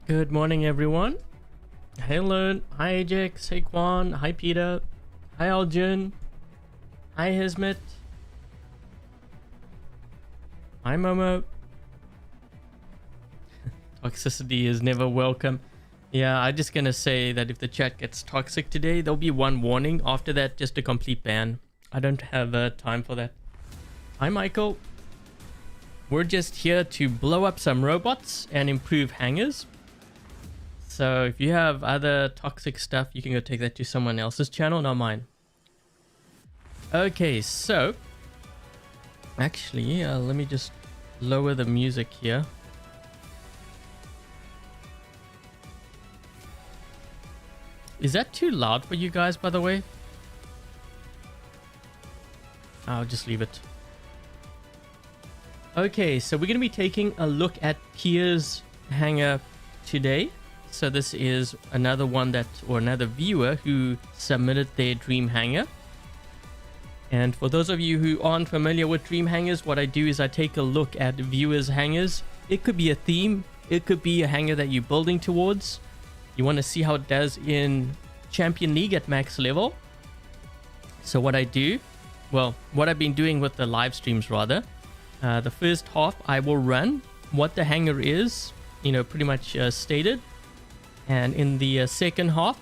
Good morning, everyone. Hey, Lern. Hi, Ajax. Hey, Quan. Hi, Peter. Hi, Aljun. Hi, Hizmet. Hi, Momo. Toxicity is never welcome. Yeah, I'm just gonna say that if the chat gets toxic today, there'll be one warning. After that, just a complete ban. I don't have time for that. Hi, Michael. We're just here to blow up some robots and improve hangars. So if you have other toxic stuff, you can go take that to someone else's channel, not mine. Okay, so actually, let me just lower the music here. Is that too loud for you guys, by the way? I'll just leave it. Okay, so we're going to be taking a look at Pierre's hangar today. So this is another one another viewer who submitted their Dream Hangar. And for those of you who aren't familiar with Dream Hangars, what I do is I take a look at viewers' hangars. It could be a theme. It could be a hangar that you're building towards. You want to see how it does in Champion League at max level. So what I do, well, what I've been doing with the live streams rather, the first half I will run what the hangar is, pretty much stated. And in the second half,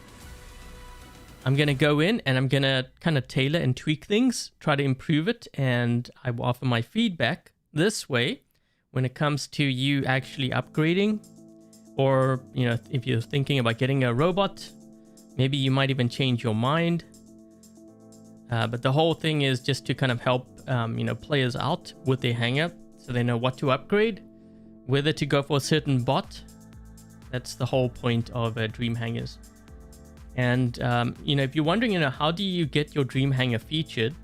I'm going to go in and I'm going to kind of tailor and tweak things, try to improve it. And I will offer my feedback this way when it comes to you actually upgrading. Or, if you're thinking about getting a robot, maybe you might even change your mind. But the whole thing is just to kind of help, players out with their hangar so they know what to upgrade, whether to go for a certain bot. That's the whole point of Dream Hangars. And, if you're wondering, how do you get your Dream Hangar featured?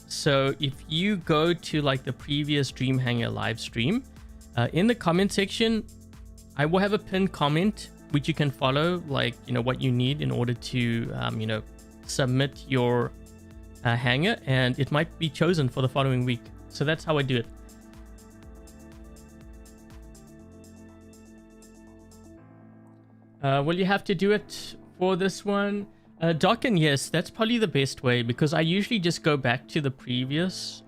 So if you go to like the previous Dream Hangar live stream, in the comment section, I will have a pinned comment which you can follow, like, what you need in order to, submit your hangar, and it might be chosen for the following week. So that's how I do it. Will you have to do it for this one? Docken, yes, that's probably the best way because I usually just go back to the previous.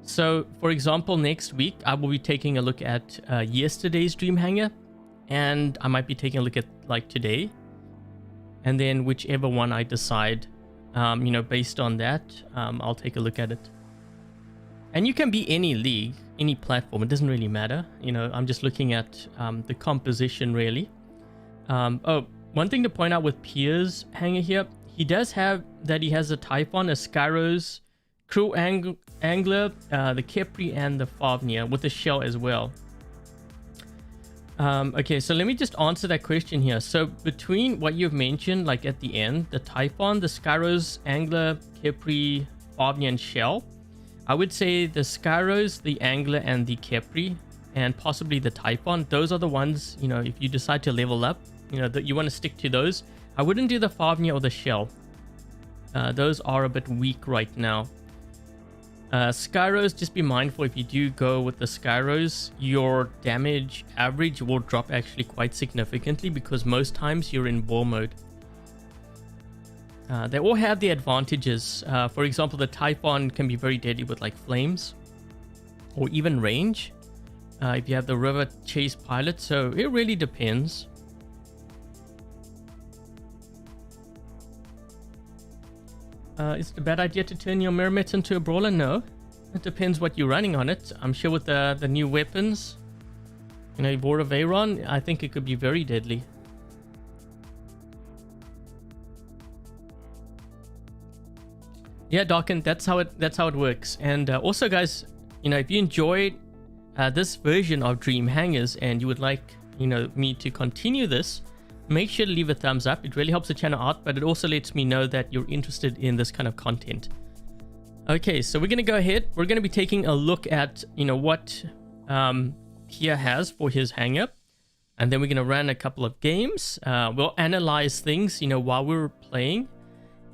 So, for example, next week, I will be taking a look at yesterday's Dream Hangar, and I might be taking a look at like today. And then whichever one I decide, based on that, I'll take a look at it. And you can be any league, any platform. It doesn't really matter. I'm just looking at the composition, really. One thing to point out with Pierre's hangar here, he does have that he has a Typhon, a Skyros, Crew Angler, the Kepri, and the Fafnir with the shell as well. Okay, so let me just answer that question here. So between what you've mentioned, like at the end, the Typhon, the Skyros, Angler, Kepri, Fafnir, and shell, I would say the Skyros, the Angler, and the Kepri, and possibly the Typhon. Those are the ones, if you decide to level up, that you want to stick to those. I wouldn't do the Fafnir or the shell. Those are a bit weak right now. Skyros, just be mindful if you do go with the Skyros, your damage average will drop actually quite significantly because most times you're in war mode. They all have the advantages. For example, the Typhon can be very deadly with like flames or even range if you have the river chase pilot. So it really depends. Is it a bad idea to turn your Mermets into a brawler? No. It depends what you're running on it. I'm sure with the new weapons, War of Aeron, I think it could be very deadly. Yeah, Darkin, that's how it works. And also, guys, if you enjoyed this version of Dream Hangars and you would like, me to continue this, make sure to leave a thumbs up. It really helps the channel out, but it also lets me know that you're interested in this kind of content. Okay, so we're going to go ahead. We're going to be taking a look at, what Pierre has for his hangar. And then we're going to run a couple of games. We'll analyze things, while we're playing.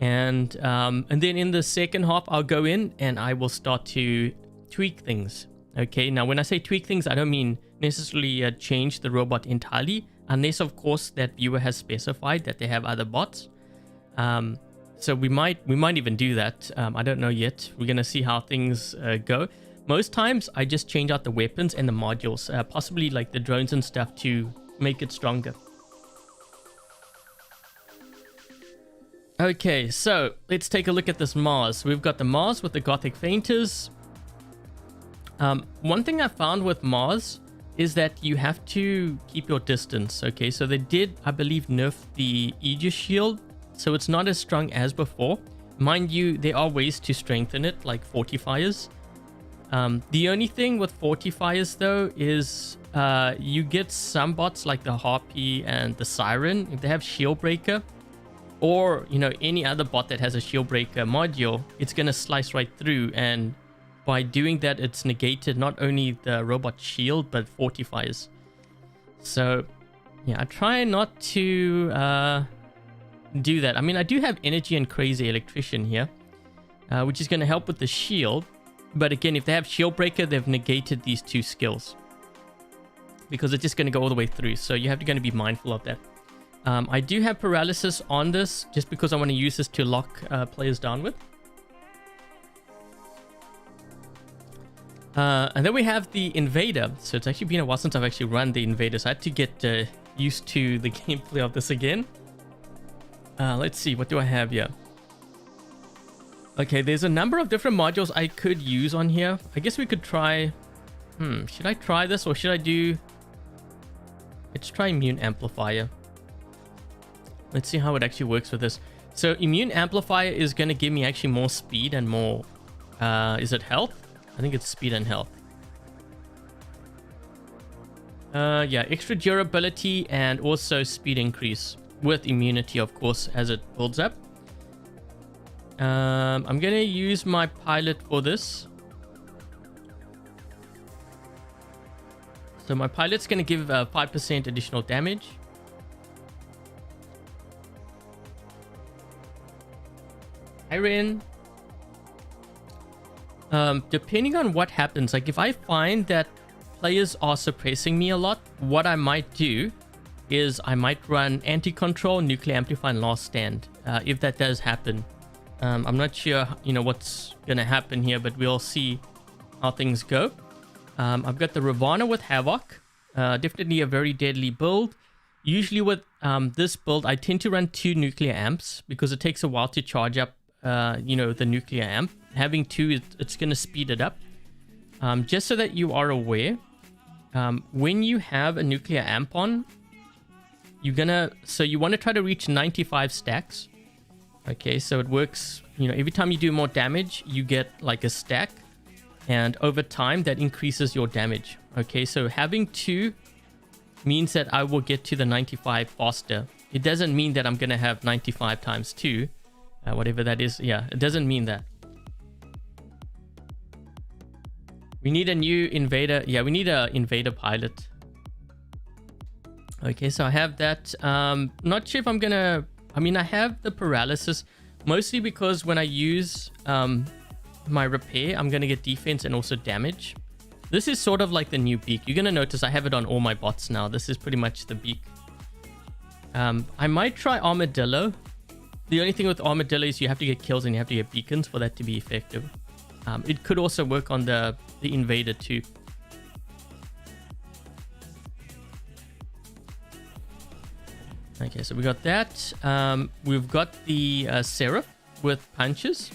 And then in the second half, I'll go in and I will start to tweak things. Okay, now when I say tweak things, I don't mean necessarily change the robot entirely, unless of course that viewer has specified that they have other bots. So we might even do that. I don't know yet. We're gonna see how things go. Most times I just change out the weapons and the modules, possibly like the drones and stuff, to make it stronger. Okay, so let's take a look at this Mars. We've got the Mars with the Gothic Fainters. One thing I found with Mars is that you have to keep your distance. Okay, so they did, I believe, nerf the Aegis shield, so it's not as strong as before. Mind you, there are ways to strengthen it, like fortifiers. The only thing with fortifiers though is you get some bots like the Harpy and the Siren, if they have shield breaker, or you know, any other bot that has a shield breaker module, it's gonna slice right through, and by doing that it's negated not only the robot shield but fortifiers. So yeah, I try not to do that. I mean, I do have energy and crazy electrician here, which is going to help with the shield. But again, if they have shield breaker, they've negated these two skills because it's just going to go all the way through. So you have to be mindful of that. I do have paralysis on this just because I want to use this to lock players down with. And then we have the Invader. So it's actually been a while since I've actually run the Invader, so I had to get used to the gameplay of this again. Let's see, what do I have here? Okay, there's a number of different modules I could use on here. I guess we could try... should I try this or should I do... Let's try Immune Amplifier. Let's see how it actually works with this. So Immune Amplifier is going to give me actually more speed and more... is it health? I think it's speed and health. Yeah, extra durability and also speed increase. With immunity, of course, as it builds up. I'm going to use my pilot for this. So my pilot's going to give 5% additional damage. Adrian. Depending on what happens, like if I find that players are suppressing me a lot, what I might do is I might run anti-control, nuclear amplify, and last stand. If that does happen, I'm not sure, you know, what's gonna happen here, but we'll see how things go. I've got the Ravana with Havoc, definitely a very deadly build. Usually with this build, I tend to run 2 nuclear amps because it takes a while to charge up, you know, the nuclear amp. Having 2, it's gonna speed it up. Just so that you are aware, when you have a nuclear amp on, so you want to try to reach 95 stacks. Okay, so it works, you know, every time you do more damage, you get like a stack, and over time that increases your damage. Okay, so having 2 means that I will get to the 95 faster. It doesn't mean that I'm gonna have 95 times 2, whatever that is. Yeah, it doesn't mean that. We need a new Invader. Yeah, we need a Invader pilot. Okay, so I have that. Not sure if I'm gonna... I mean, I have the paralysis, mostly because when I use my repair, I'm gonna get defense and also damage. This is sort of like the new beak. You're gonna notice I have it on all my bots now. This is pretty much the beak. I might try Armadillo. The only thing with Armadillo is you have to get kills and you have to get beacons for that to be effective. It could also work on the Invader too. Okay, so we got that. We've got the Seraph with punches.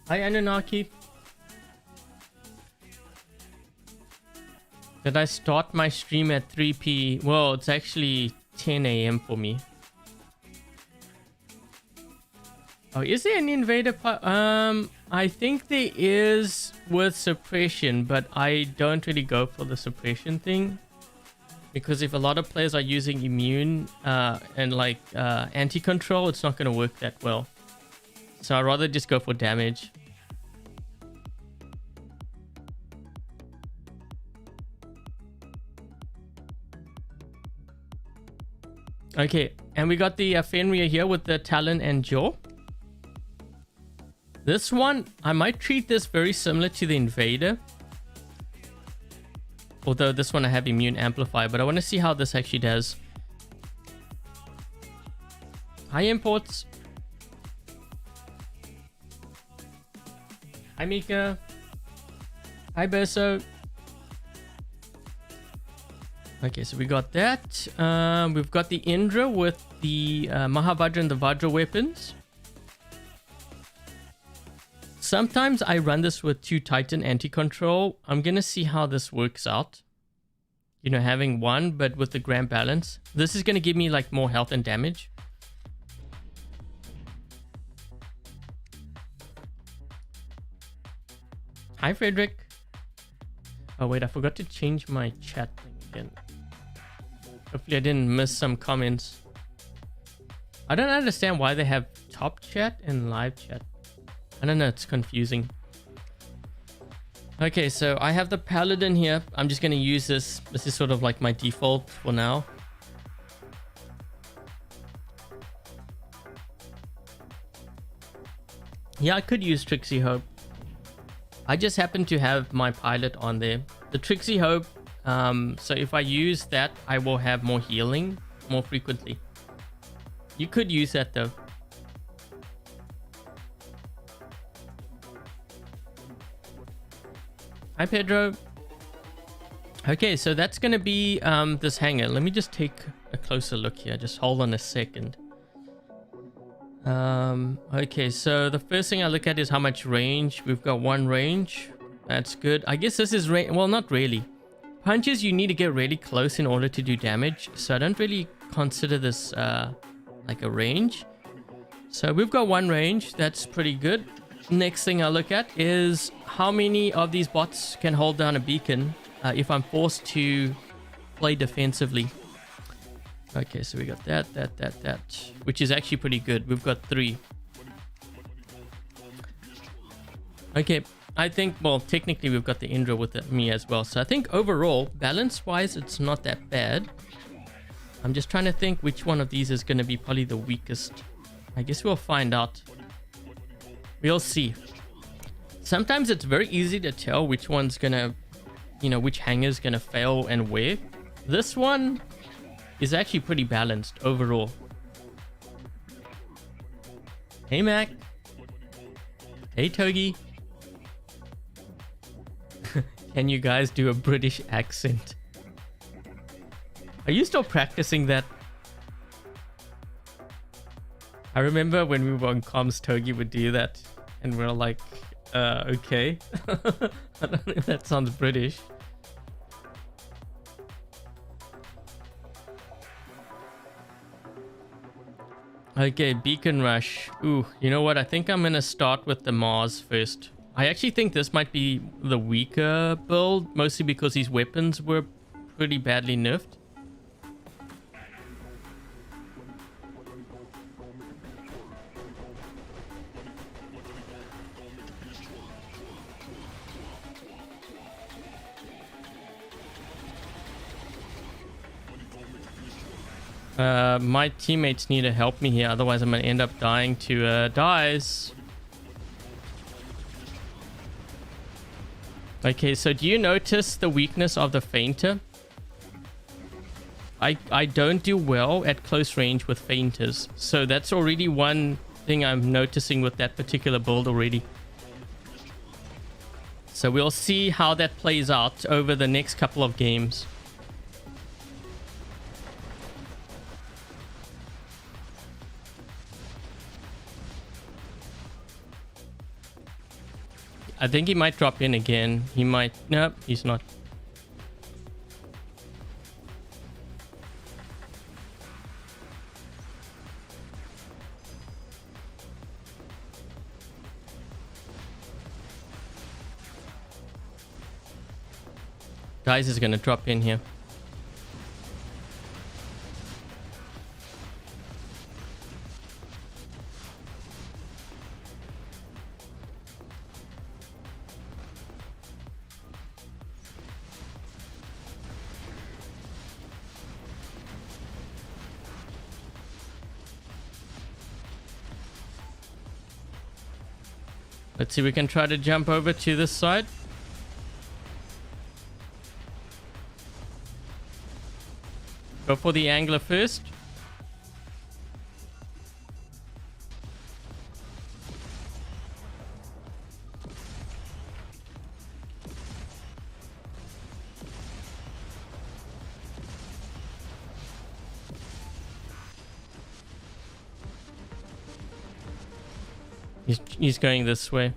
Hi, Anunnaki. Did I start my stream at 3 p? Well, it's actually 10 a.m. for me. Oh, is there an Invader? I think there is with suppression, but I don't really go for the suppression thing. Because if a lot of players are using immune and like anti-control, it's not going to work that well. So I'd rather just go for damage. Okay, and we got the Fenrir here with the talon and jaw. This one, I might treat this very similar to the Invader. Although this one I have immune amplify, but I want to see how this actually does. Hi imports. Hi Mika. Hi Berso. Okay, so we got that. We've got the Indra with the Mahavajra and the Vajra weapons. Sometimes I run this with 2 Titan anti-control. I'm going to see how this works out. You know, having 1, but with the grand balance. This is going to give me like more health and damage. Hi, Frederick. Oh, wait, I forgot to change my chat thing again. Hopefully I didn't miss some comments. I don't understand why they have top chat and live chat. I don't know, it's confusing. Okay, so I have the Paladin here. I'm just going to use this. This is sort of like my default for now. Yeah, I could use Trixie Hope. I just happen to have my pilot on there. The Trixie Hope, so if I use that, I will have more healing more frequently. You could use that though. Hi Pedro. Okay, so that's going to be this hangar. Let me just take a closer look here. Just hold on a second. Okay, so the first thing I look at is how much range. We've got 1 range. That's good. I guess this is range. Well, not really. Punches, you need to get really close in order to do damage. So I don't really consider this like a range. So we've got 1 range. That's pretty good. Next thing I look at is how many of these bots can hold down a beacon if I'm forced to play defensively. Okay, so we got that, which is actually pretty good. We've got 3. Okay, I think, well, technically we've got the Indra with me as well. So I think overall, balance-wise, it's not that bad. I'm just trying to think which one of these is going to be probably the weakest. I guess we'll find out. We'll see. Sometimes it's very easy to tell which one's gonna, you know, which hangar's gonna fail and where. This one is actually pretty balanced overall. Hey Mac. Hey Togi. Can you guys do a British accent? Are you still practicing that? I remember when we were on comms, Togi would do that. And we're like, okay. I don't know if that sounds British. Okay, Beacon Rush. Ooh, you know what? I think I'm going to start with the Mars first. I actually think this might be the weaker build, mostly because these weapons were pretty badly nerfed. My teammates need to help me here, otherwise I'm going to end up dying to dies. Okay, so do you notice the weakness of the Fainter? I don't do well at close range with Fainters, so that's already one thing I'm noticing with that particular build already. So we'll see how that plays out over the next couple of games. I think he might drop in again. He might... Nope, he's not. Guys is going to drop in here. Let's see, we can try to jump over to this side. Go for the angler first. He's going this way.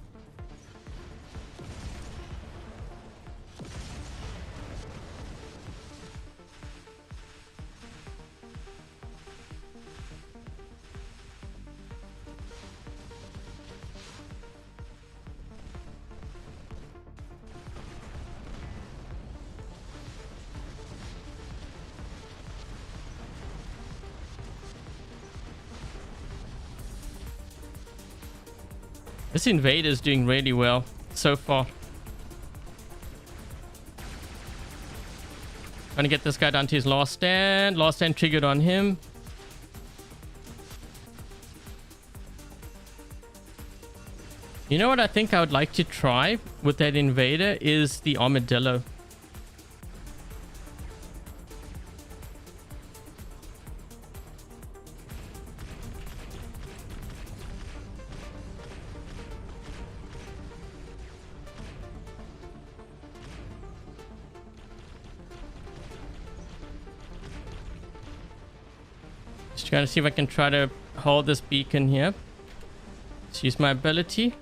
This Invader is doing really well so far. Trying to get this guy down to his last stand. Last stand triggered on him. You know what I think I would like to try with that Invader is the armadillo. Trying to see if I can try to hold this beacon here. Let's use my ability.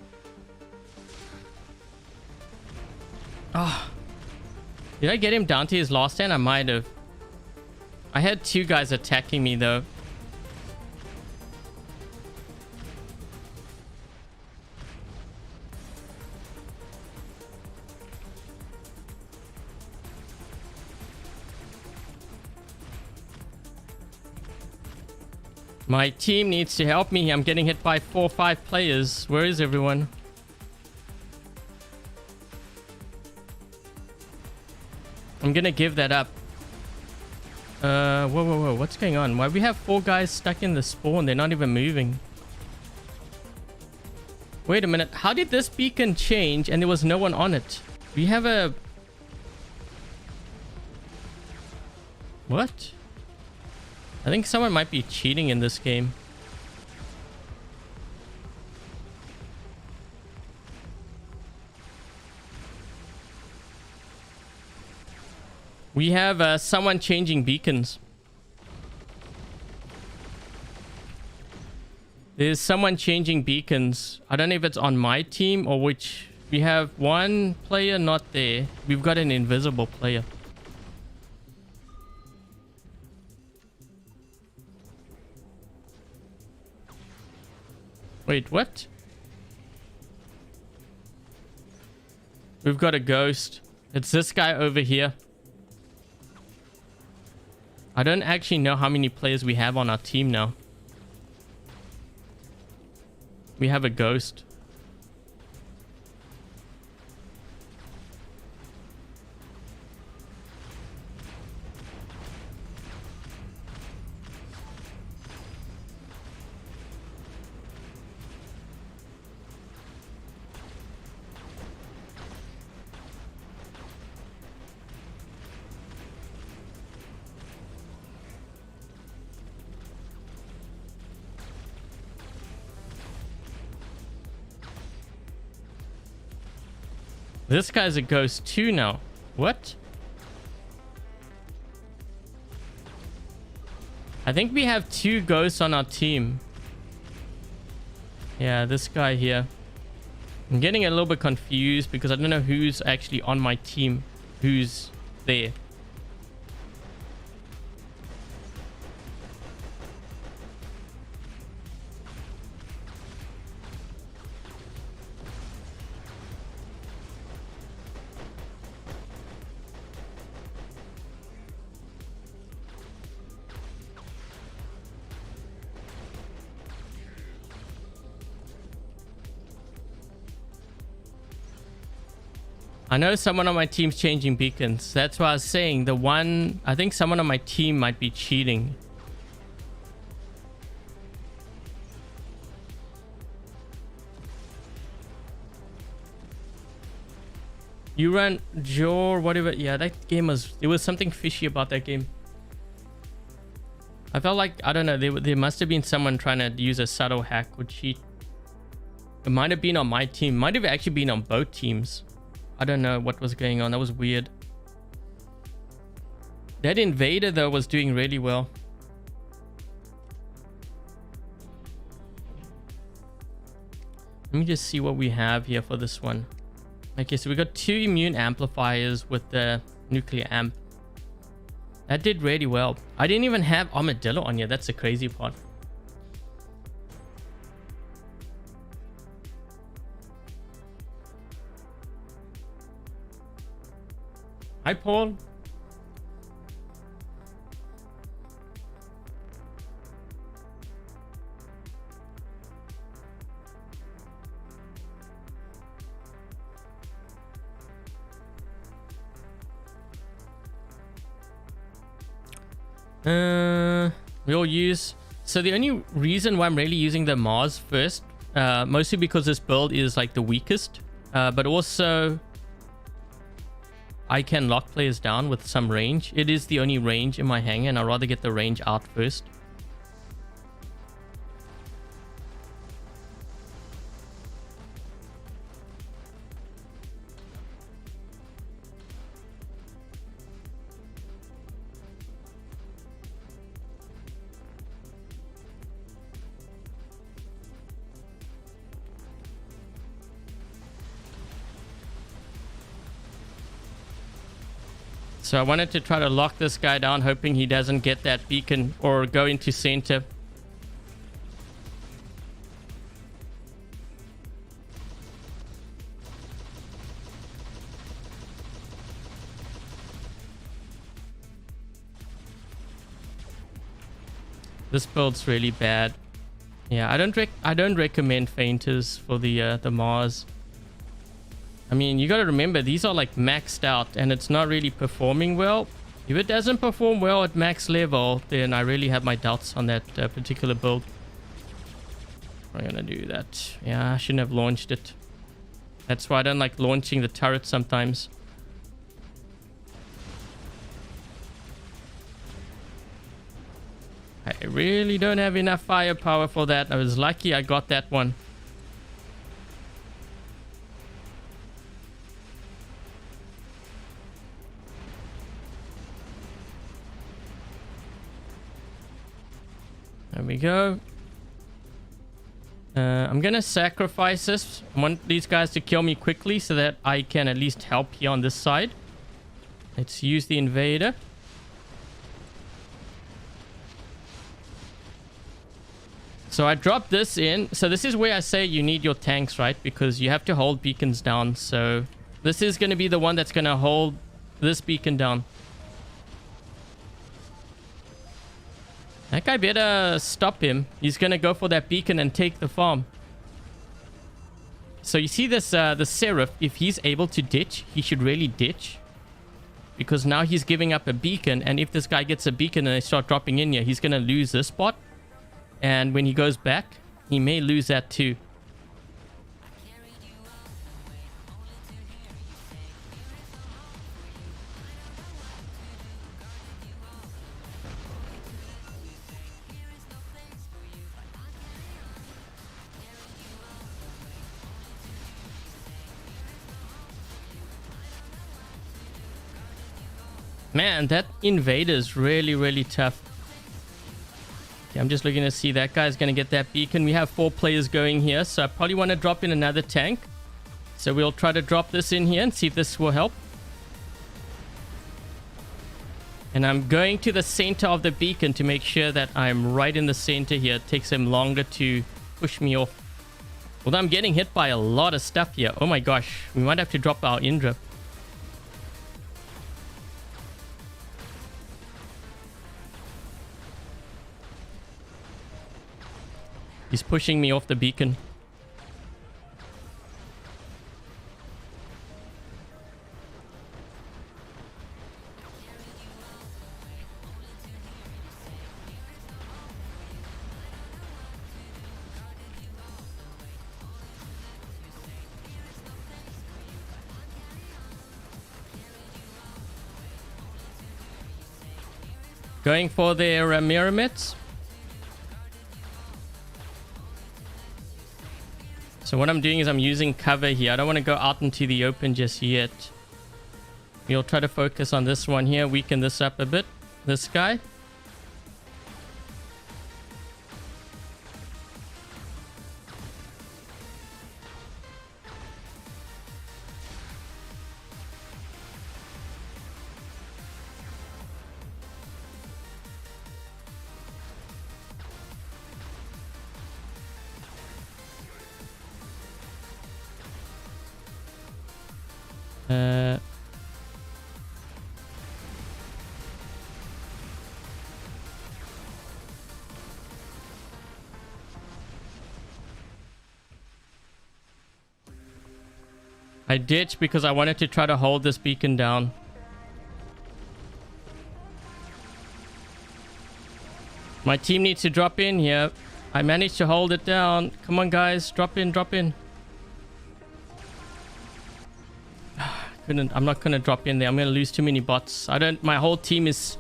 Oh. Did I get him down to his last stand? I might have. I had two guys attacking me though. My team needs to help me. I'm getting hit by 4 or 5 players. Where is everyone? I'm gonna give that up. Whoa. What's going on? Why we have 4 guys stuck in the spawn? They're not even moving. Wait a minute. How did this beacon change and there was no one on it? We have a... What? I think someone might be cheating in this game. We have someone changing beacons. There's someone changing beacons. I don't know if it's on my team or which. We have one player not there. We've got an invisible player. Wait, what? We've got a ghost. It's this guy over here. I don't actually know how many players we have on our team now. We have a ghost. This guy's a ghost too now. What? I think we have 2 ghosts on our team. Yeah, this guy here. I'm getting a little bit confused because I don't know who's actually on my team. Who's there. I know someone on my team's changing beacons. That's why I was saying the one... I think someone on my team might be cheating. You run Jor, whatever. Yeah, that game was... There was something fishy about that game. I felt like, I don't know, there must have been someone trying to use a subtle hack or cheat. It might have been on my team. Might have actually been on both teams. I don't know what was going on. That was weird. That Invader, though, was doing really well. Let me just see what we have here for this one. Okay, so we got 2 immune amplifiers with the nuclear amp. That did really well. I didn't even have Armadillo on here. That's the crazy part. Hi, Paul. We'll use... So the only reason why I'm really using the Mars first, mostly because this build is like the weakest, but also I can lock players down with some range. It is the only range in my hangar, and I'd rather get the range out first. So I wanted to try to lock this guy down, hoping he doesn't get that beacon or go into center. This build's really bad. Yeah, I don't recommend feinters for the Mars. I mean, you got to remember, these are like maxed out and it's not really performing well. If it doesn't perform well at max level, then I really have my doubts on that particular build. I'm going to do that. Yeah, I shouldn't have launched it. That's why I don't like launching the turret sometimes. I really don't have enough firepower for that. I was lucky I got that one. There we go. I'm gonna sacrifice this. I want these guys to kill me quickly so that I can at least help here on this side. Let's use the Invader. So I dropped this in. So this is where I say you need your tanks, right? Because you have to hold beacons down. So this is going to be the one that's going to hold this beacon down. That guy better stop him. He's going to go for that beacon and take the farm. So you see this, the Seraph, if he's able to ditch, he should really ditch. Because now he's giving up a beacon. And if this guy gets a beacon and they start dropping in here, he's going to lose this spot. And when he goes back, he may lose that too. Man, that Invader is really, really tough. Okay, I'm just looking to see that guy's going to get that beacon. We have 4 players going here, so I probably want to drop in another tank. So we'll try to drop this in here and see if this will help. And I'm going to the center of the beacon to make sure that I'm right in the center here. It takes him longer to push me off. Although I'm getting hit by a lot of stuff here. Oh my gosh, we might have to drop our Indra. He's pushing me off the beacon. Going for their Miramids. So what I'm doing is I'm using cover here. I don't want to go out into the open just yet. We'll try to focus on this one here. Weaken this up a bit. This guy. I ditched because I wanted to try to hold this beacon down. My team needs to drop in here. I managed to hold it down. Come on, guys. Drop in, drop in. I'm not going to drop in there. I'm going to lose too many bots. My whole team is...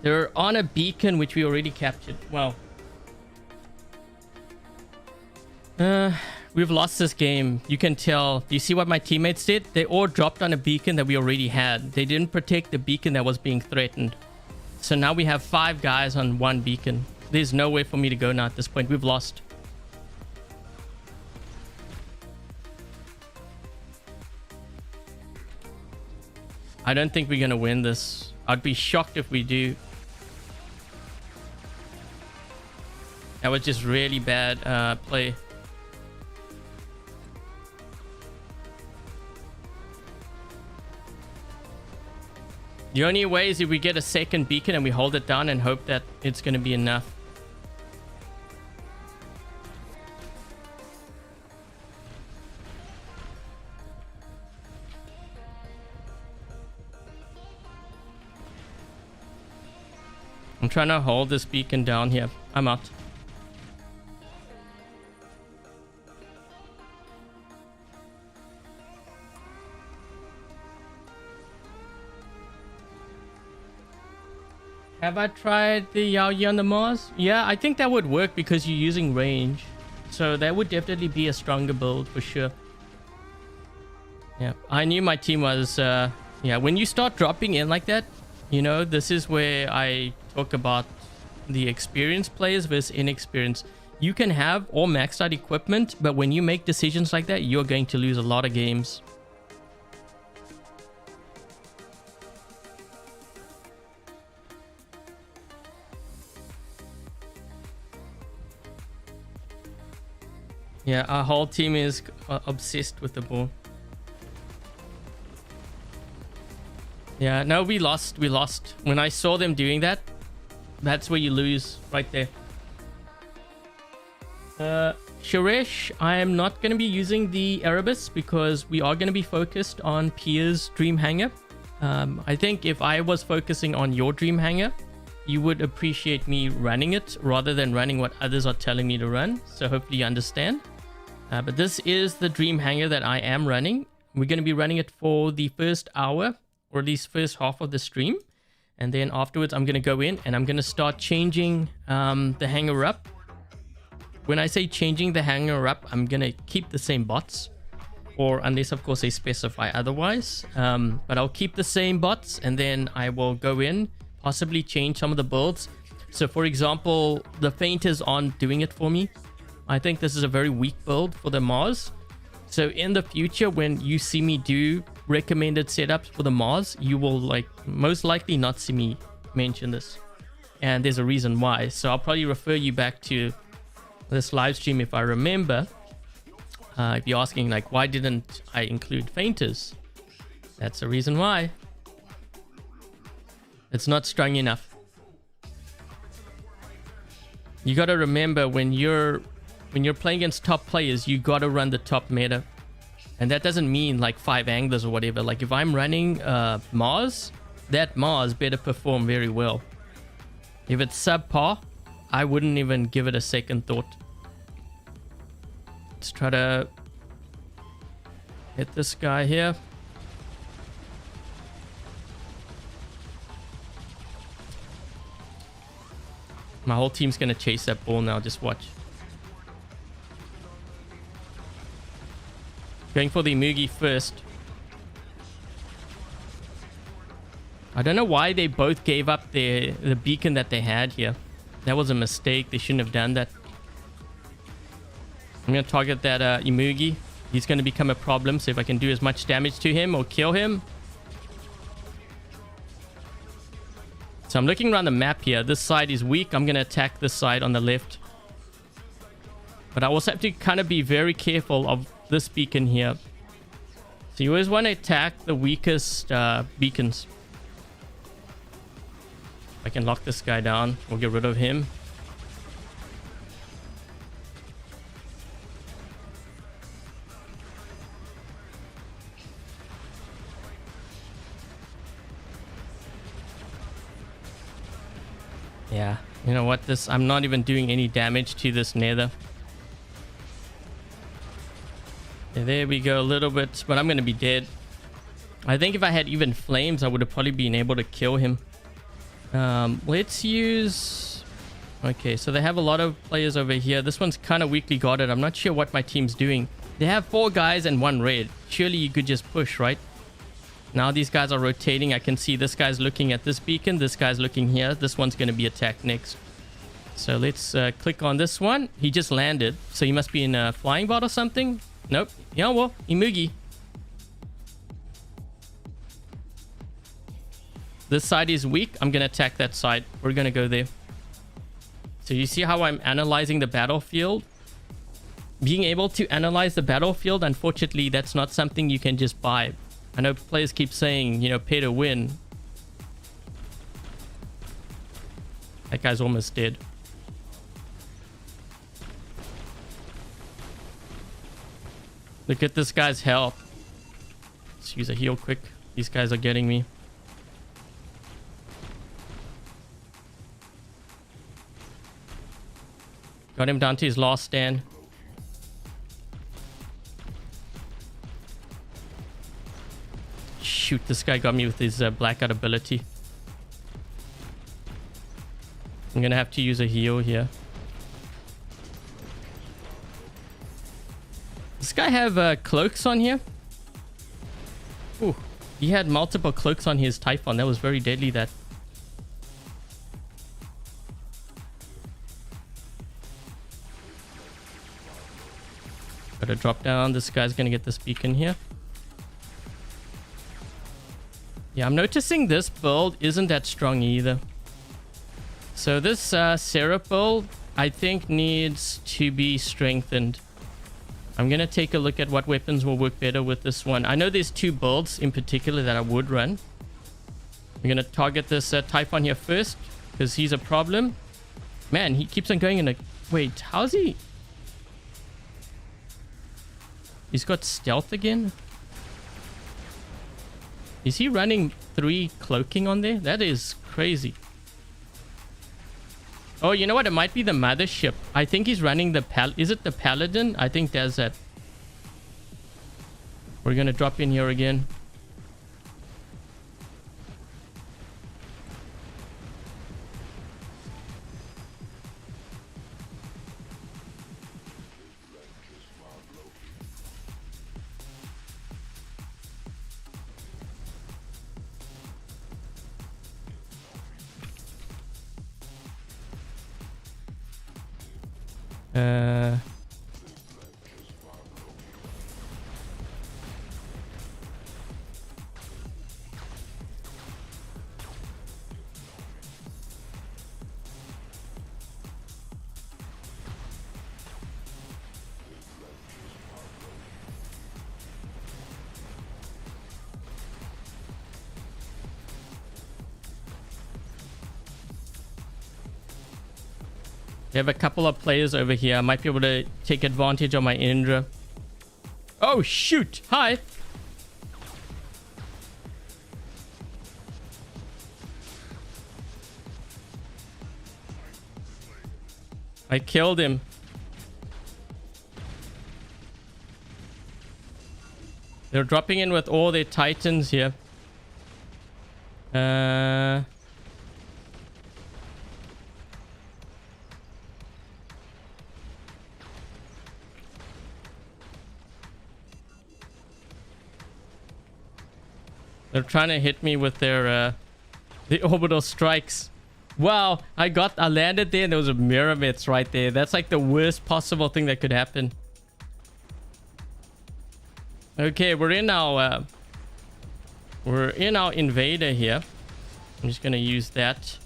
They're on a beacon, which we already captured. Wow. We've lost this game. You can tell. Do you see what my teammates did? They all dropped on a beacon that we already had. They didn't protect the beacon that was being threatened. So now we have 5 guys on 1 beacon. There's no way for me to go now at this point. We've lost. I don't think we're going to win this. I'd be shocked if we do. That was just really bad play. The only way is if we get a second beacon and we hold it down and hope that it's going to be enough. I'm trying to hold this beacon down here. I'm out. Have I tried the Yao Yi on the Mars? Yeah, I think that would work because you're using range. So that would definitely be a stronger build for sure. Yeah, I knew my team was... yeah, when you start dropping in like that, you know, this is where I talk about the experienced players versus inexperienced. You can have all maxed out equipment, but when you make decisions like that, you're going to lose a lot of games. Yeah, our whole team is obsessed with the ball. Yeah, no, we lost. We lost. When I saw them doing that, that's where you lose right there. Sharesh, I am not going to be using the Erebus because we are going to be focused on Pierre's Dream Hangar. I think if I was focusing on your Dream Hangar, you would appreciate me running it rather than running what others are telling me to run. So hopefully you understand. But this is the Dream Hangar that I am running. We're going to be running it for the first hour, or at least first half of the stream. And then afterwards, I'm going to go in and I'm going to start changing the hangar up. When I say changing the hangar up, I'm going to keep the same bots. Or unless, of course, they specify otherwise. But I'll keep the same bots and then I will go in, possibly change some of the builds. So, for example, the Fainters aren't doing it for me. I think this is a very weak build for the Mars. So in the future, when you see me do recommended setups for the Mars, you will most likely not see me mention this. And there's a reason why. So I'll probably refer you back to this live stream if I remember. If you're asking why didn't I include Fainters? That's the reason why. It's not strong enough. You got to remember when you're playing against top players, you got to run the top meta. And that doesn't mean 5 anglers or whatever. If I'm running Mars, that Mars better perform very well. If it's subpar, I wouldn't even give it a second thought. Let's try to hit this guy here. My whole team's gonna chase that ball now. Just watch. Going for the Mugi first. I don't know why they both gave up the beacon that they had here. That was a mistake. They shouldn't have done that. I'm going to target that Imugi. He's going to become a problem. So if I can do as much damage to him or kill him. So I'm looking around the map here. This side is weak. I'm going to attack this side on the left. But I also have to kind of be very careful of this beacon here. So you always want to attack the weakest beacons. I can lock this guy down. We'll get rid of him. Yeah, you know what? I'm not even doing any damage to this nether. Yeah, there we go, a little bit, but I'm gonna be dead. I think if I had even flames, I would have probably been able to kill him. Let's use... Okay, so they have a lot of players over here. This one's kind of weakly guarded. I'm not sure what my team's doing. They have 4 guys and 1 red. Surely you could just push, right? Now these guys are rotating. I can see this guy's looking at this beacon. This guy's looking here. This one's going to be attacked next. So let's click on this one. He just landed. So he must be in a flying bot or something. Nope. Yeah, well, Imugi. This side is weak. I'm going to attack that side. We're going to go there. So you see how I'm analyzing the battlefield? Being able to analyze the battlefield, unfortunately, that's not something you can just buy. I know players keep saying, you know, pay to win. That guy's almost dead. Look at this guy's health. Let's use a heal quick. These guys are getting me. Got him down to his last stand. Shoot, this guy got me with his blackout ability. I'm gonna have to use a heal here. Does this guy have cloaks on here? Ooh, he had multiple cloaks on his Typhon. That was very deadly, that. Gotta drop down. This guy's gonna get this beacon here. Yeah, I'm noticing this build isn't that strong either. So this Seraph build, I think, needs to be strengthened. I'm gonna take a look at what weapons will work better with this one. I know there's 2 builds in particular that I would run. I'm gonna target this Typhon here first, because he's a problem. Man, he keeps on going in a... Wait, how's he... He's got stealth again? Is he running 3 cloaking on there? That is crazy. Oh, you know what? It might be the mothership. I think he's running the Is it the Paladin? I think there's that. We're gonna drop in here again. They have a couple of players over here. I might be able to take advantage of my Indra. Oh, shoot. Hi. I killed him. They're dropping in with all their titans here. They're trying to hit me with their the orbital strikes. Wow, I landed there and there was a Mirrormets right there. That's like the worst possible thing that could happen. Okay, we're in our Invader here. I'm just gonna use that.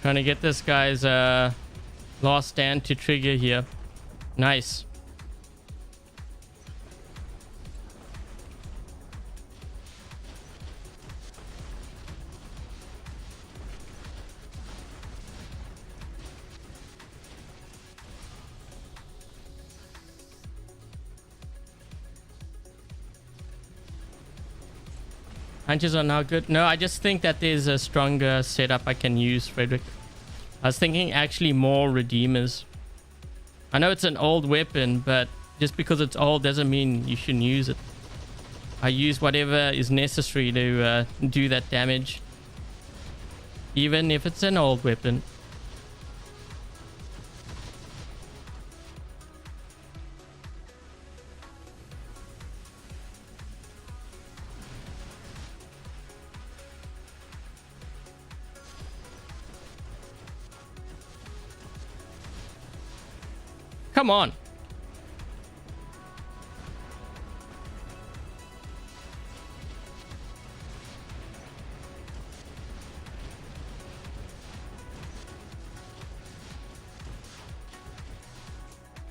Trying to get this guy's last stand to trigger here. Nice. Punches are now good. No, I just think that there's a stronger setup I can use, Frederick. I was thinking actually more Redeemers. I know it's an old weapon, but just because it's old doesn't mean you shouldn't use it. I use whatever is necessary to do that damage. Even if it's an old weapon. Come on.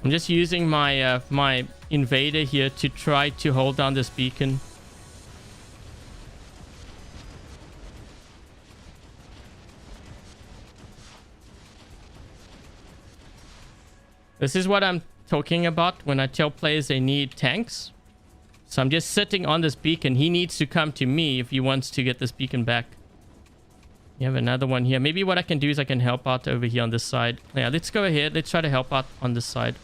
I'm just using my my Invader here to try to hold down this beacon. This is what I'm talking about when I tell players they need tanks. So I'm just sitting on this beacon. He needs to come to me if he wants to get this beacon back. You have another one here. Maybe what I can do is I can help out over here on this side. Yeah, let's go ahead. Let's try to help out on this side.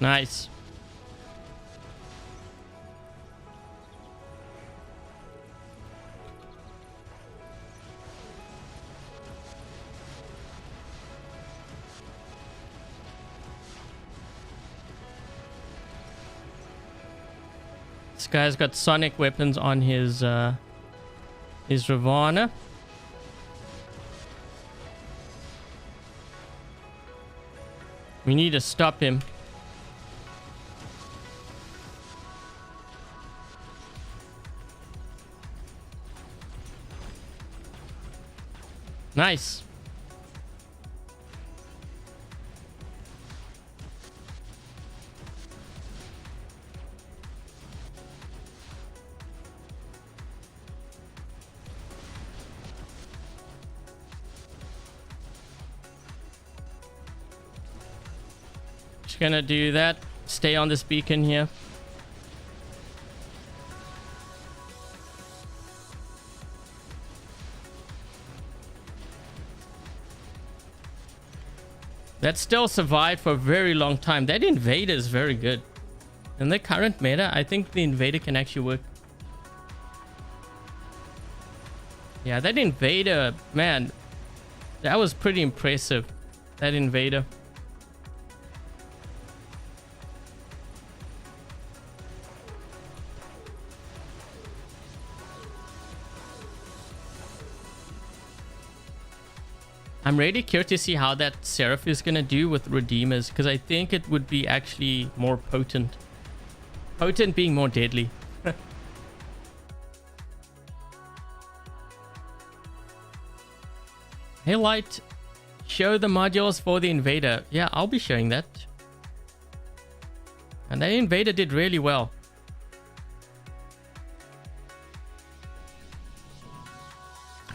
Nice. This guy's got sonic weapons on his Ravana. We need to stop him. Nice. Just gonna do that. Stay on this beacon here. That still survived for a very long time. That Invader is very good. In the current meta, I think the Invader can actually work. Yeah, that Invader, man, that was pretty impressive. That Invader. I'm really curious to see how that Seraph is going to do with Redeemers, because I think it would be actually more potent. Potent being more deadly. Hey Light, show the modules for the Invader. Yeah, I'll be showing that. And that Invader did really well.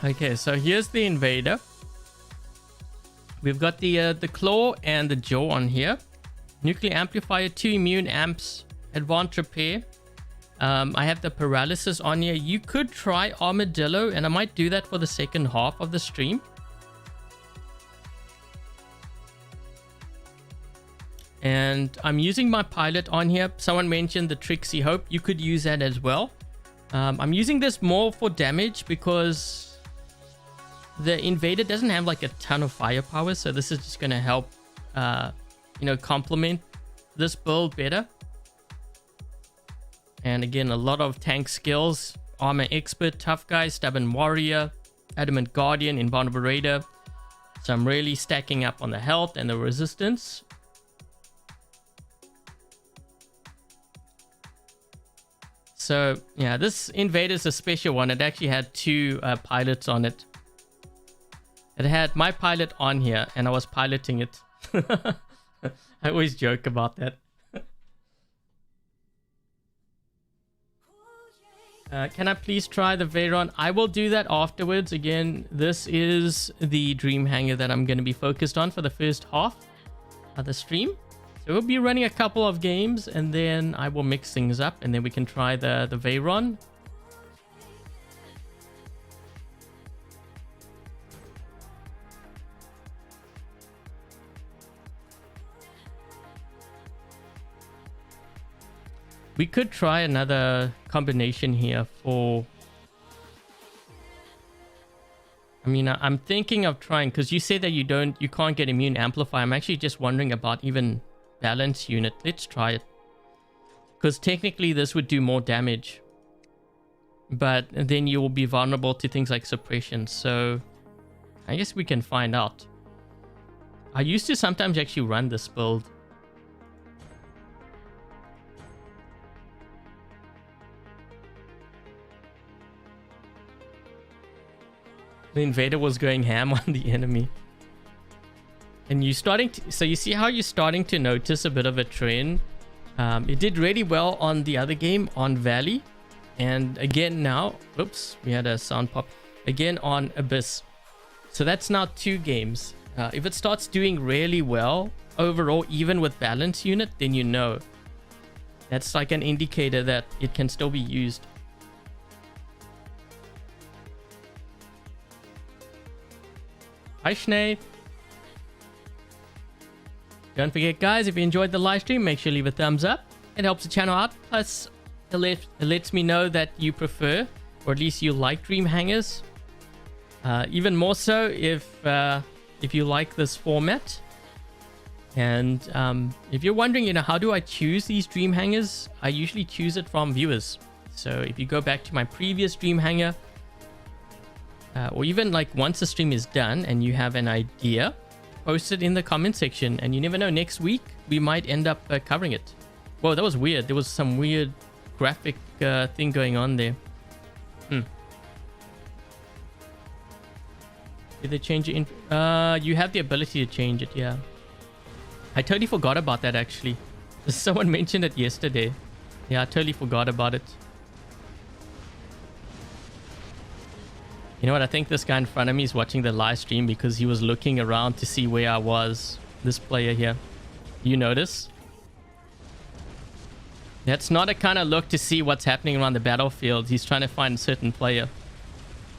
Okay, so here's the Invader. We've got the claw and the jaw on here. Nuclear amplifier, 2 immune amps, advanced repair, I have the paralysis on here. You could try armadillo, and I might do that for the second half of the stream. And I'm using my pilot on here. Someone mentioned the Trixie Hope. You could use that as well. I'm using this more for damage because the Invader doesn't have like a ton of firepower. So this is just going to help, complement this build better. And again, a lot of tank skills. Armor Expert, Tough Guy, Stubborn Warrior, Adamant Guardian, Invulnerable Raider. So I'm really stacking up on the health and the resistance. So yeah, this Invader is a special one. It actually had two pilots on it. It had my pilot on here and I was piloting it. I always joke about that. Can I please try the Veyron? I will do that afterwards. Again, this is the Dream Hangar that I'm going to be focused on for the first half of the stream. So we'll be running a couple of games and then I will mix things up and then we can try the Veyron. We could try another combination here for... I mean, I'm thinking of trying, because you say that you can't get immune amplify. I'm actually just wondering about even balance unit. Let's try it. Because technically this would do more damage. But then you will be vulnerable to things like suppression. So I guess we can find out. I used to sometimes actually run this build. The Invader was going ham on the enemy. And you're starting to... So you see how you're starting to notice a bit of a trend? It did really well on the other game, on Valley. And again now... Oops, we had a sound pop. Again on Abyss. So that's now 2 games. If it starts doing really well, overall, even with balance unit, then you know. That's like an indicator that it can still be used. Hi, Schnee. Don't forget, guys, if you enjoyed the live stream, make sure you leave a thumbs up. It helps the channel out. Plus, it lets me know that you prefer, or at least you like Dream Hangars. Even more so if you like this format. And if you're wondering, how do I choose these Dream Hangars? I usually choose it from viewers. So if you go back to my previous Dream Hangar, or even like once the stream is done and you have an idea, post it in the comment section, and you never know, next week we might end up covering it. Whoa, that was weird. There was some weird graphic thing going on there. Did they change it in? You have the ability to change it, yeah. I totally forgot about that actually. Someone mentioned it yesterday. Yeah, I totally forgot about it. You know what? I think this guy in front of me is watching the live stream because he was looking around to see where I was. This player here. You notice? That's not a kind of look to see what's happening around the battlefield. He's trying to find a certain player.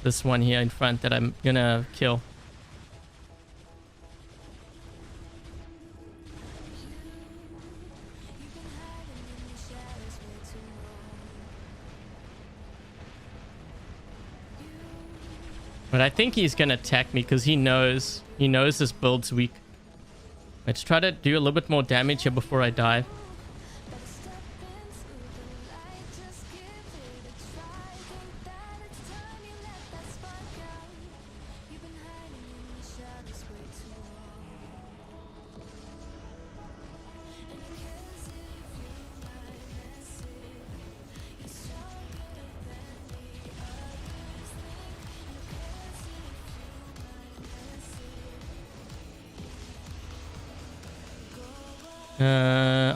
This one here in front that I'm gonna kill. But I think he's gonna attack me because he knows this build's weak. Let's try to do a little bit more damage here before I die.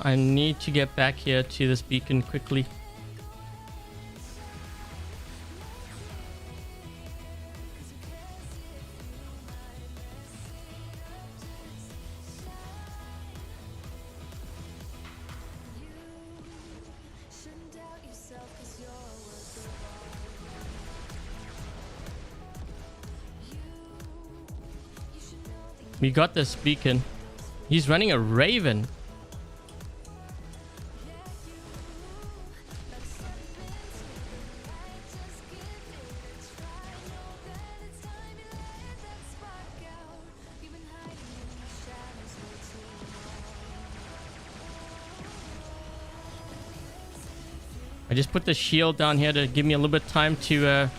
I need to get back here to this beacon quickly. We got this beacon. He's running a Raven. I just put the shield down here to give me a little bit of time to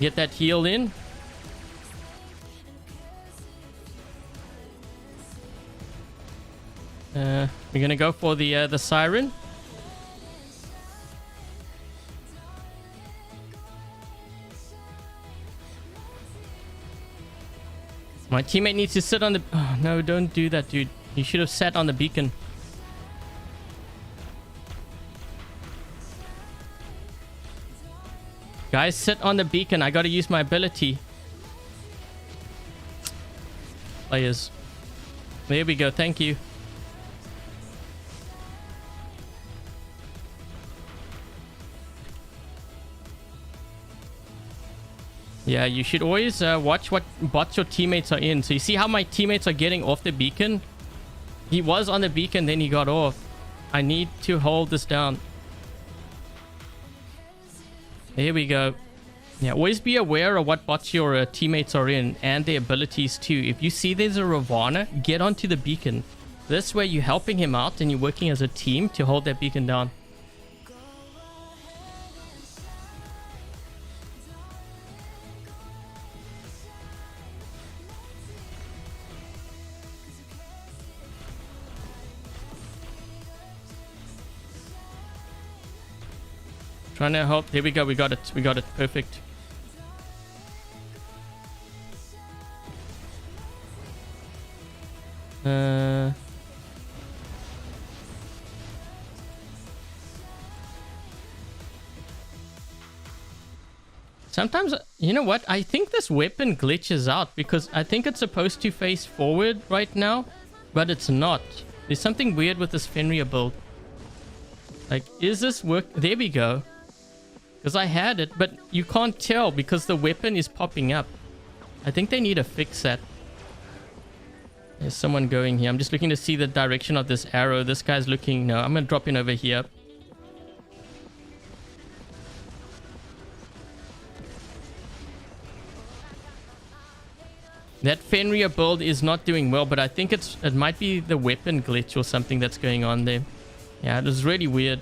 get that heal in. We're gonna go for the siren. My teammate needs to sit on the... Oh, no, don't do that, dude. You should have sat on the beacon. Guys, sit on the beacon. I gotta use my ability. Players. There we go. Thank you. Yeah, you should always watch what bots your teammates are in. So you see how my teammates are getting off the beacon? He was on the beacon, then he got off. I need to hold this down. Here we go. Yeah, always be aware of what bots your teammates are in and their abilities too. If you see there's a Ravana, get onto the beacon. This way you're helping him out and you're working as a team to hold that beacon down. Trying to help. There we go. We got it. We got it. Perfect. Sometimes, you know what? I think this weapon glitches out because I think it's supposed to face forward right now, but it's not. There's something weird with this Fenrir build. Like, is this work? There we go. Because I had it, but you can't tell because the weapon is popping up. I think they need to fix that. There's someone going here. I'm just looking to see the direction of this arrow. This guy's looking... No, I'm going to drop in over here. That Fenrir build is not doing well, but I think it might be the weapon glitch or something that's going on there. Yeah, it was really weird.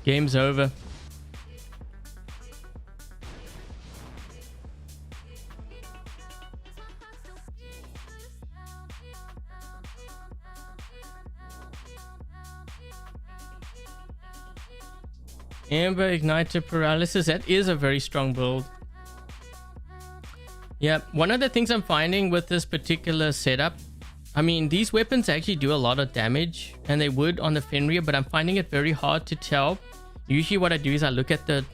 Game's over. Amber Igniter Paralysis. That is a very strong build. Yeah, one of the things I'm finding with this particular setup, I mean, these weapons actually do a lot of damage, and they would on the Fenrir, but I'm finding it very hard to tell. Usually what I do is I look at the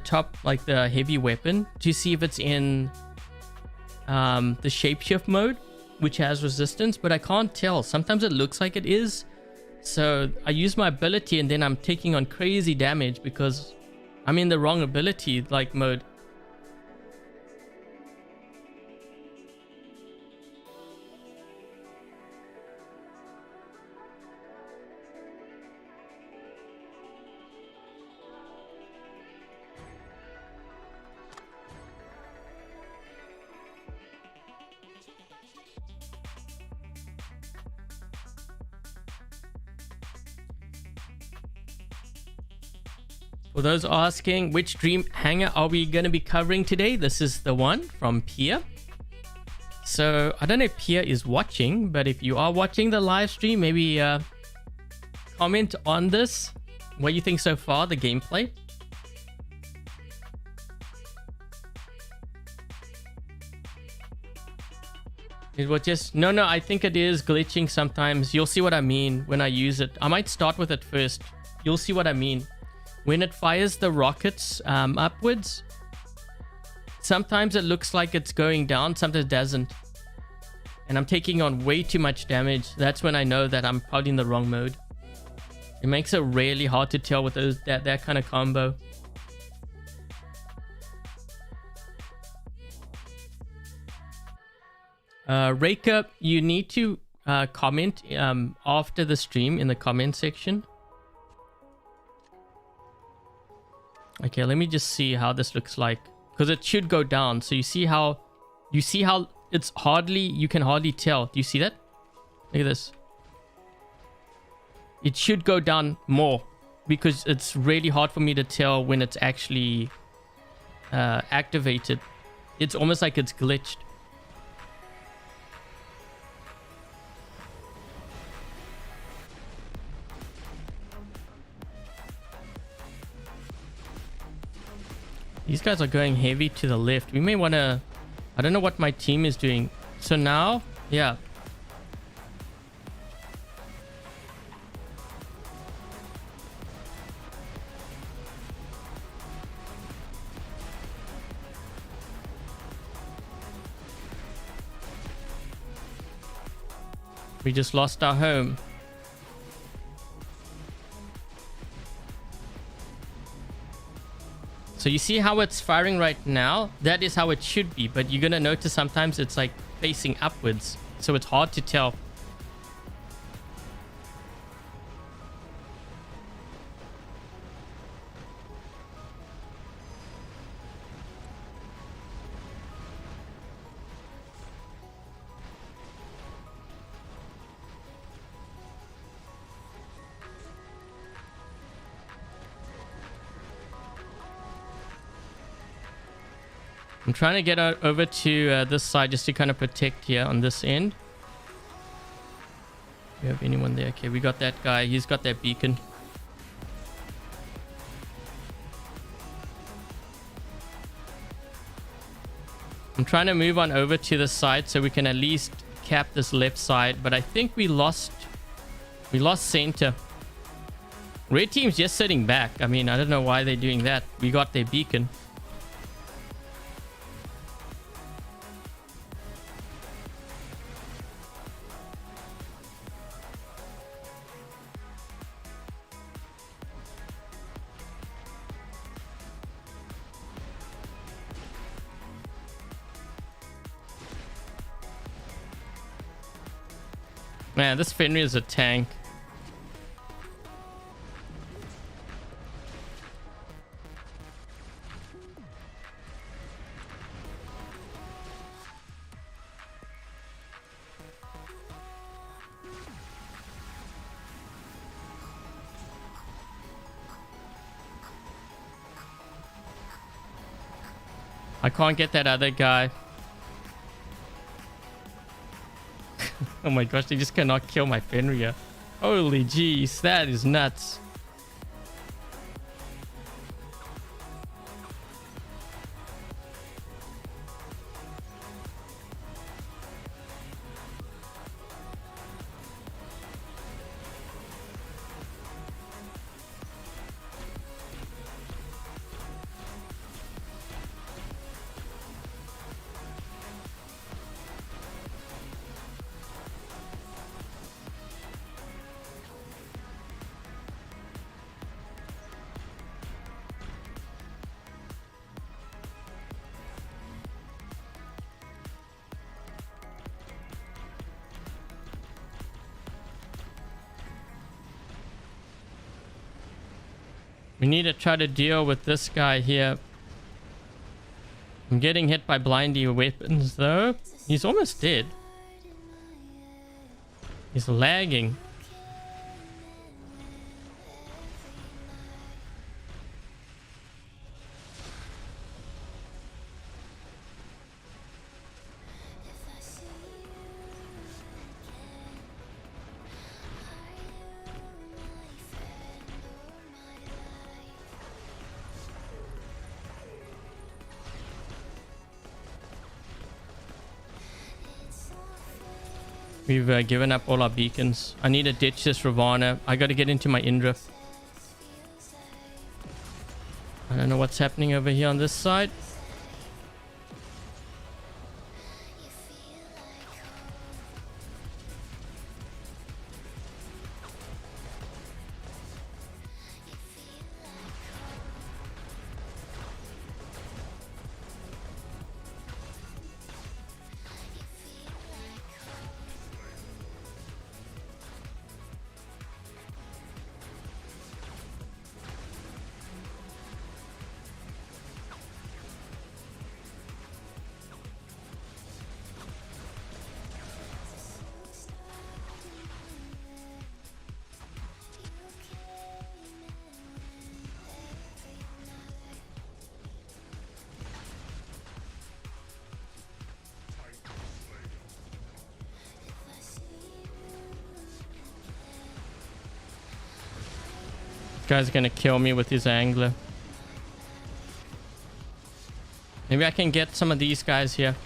top, like the heavy weapon, to see if it's in the shapeshift mode, which has resistance, but I can't tell. Sometimes it looks like it is. So I use my ability and then I'm taking on crazy damage because I'm in the wrong ability like mode. For those asking, which Dream Hangar are we going to be covering today? This is the one from Pierre. So I don't know if Pierre is watching, but if you are watching the live stream, maybe comment on this. What you think so far, the gameplay? It was just... No, I think it is glitching sometimes. You'll see what I mean when I use it. I might start with it first. You'll see what I mean. When it fires the rockets upwards, sometimes it looks like it's going down, sometimes it doesn't. And I'm taking on way too much damage. That's when I know that I'm probably in the wrong mode. It makes it really hard to tell with those that kind of combo. Reka, you need to comment after the stream in the comment section. Okay, let me just see how this looks like, because it should go down. So you see how it's you can hardly tell. Do you see that? Look at this. It should go down more because it's really hard for me to tell when it's actually activated. It's almost like it's glitched. These guys are going heavy to the left. We may want to... I don't know what my team is doing. So now, yeah. We just lost our home. So you see how it's firing right now? That is how it should be, but you're gonna notice sometimes it's like facing upwards, so it's hard to tell. I'm trying to get over to this side just to kind of protect here on this end. Do we have anyone there? Okay, we got that guy. He's got that beacon. I'm trying to move on over to the side so we can at least cap this left side. But I think we lost center. Red team's just sitting back. I mean, I don't know why they're doing that. We got their beacon. Man, this Fenrir is a tank. I can't get that other guy. Oh my gosh, they just cannot kill my Fenrir. Holy jeez, that is nuts. We need to try to deal with this guy here. I'm getting hit by blindy weapons though. He's almost dead. He's lagging. We've given up all our beacons. I need to ditch this Ravana. I got to get into my Indra. I don't know what's happening over here on this side. Guy's gonna kill me with his angler. Maybe I can get some of these guys here.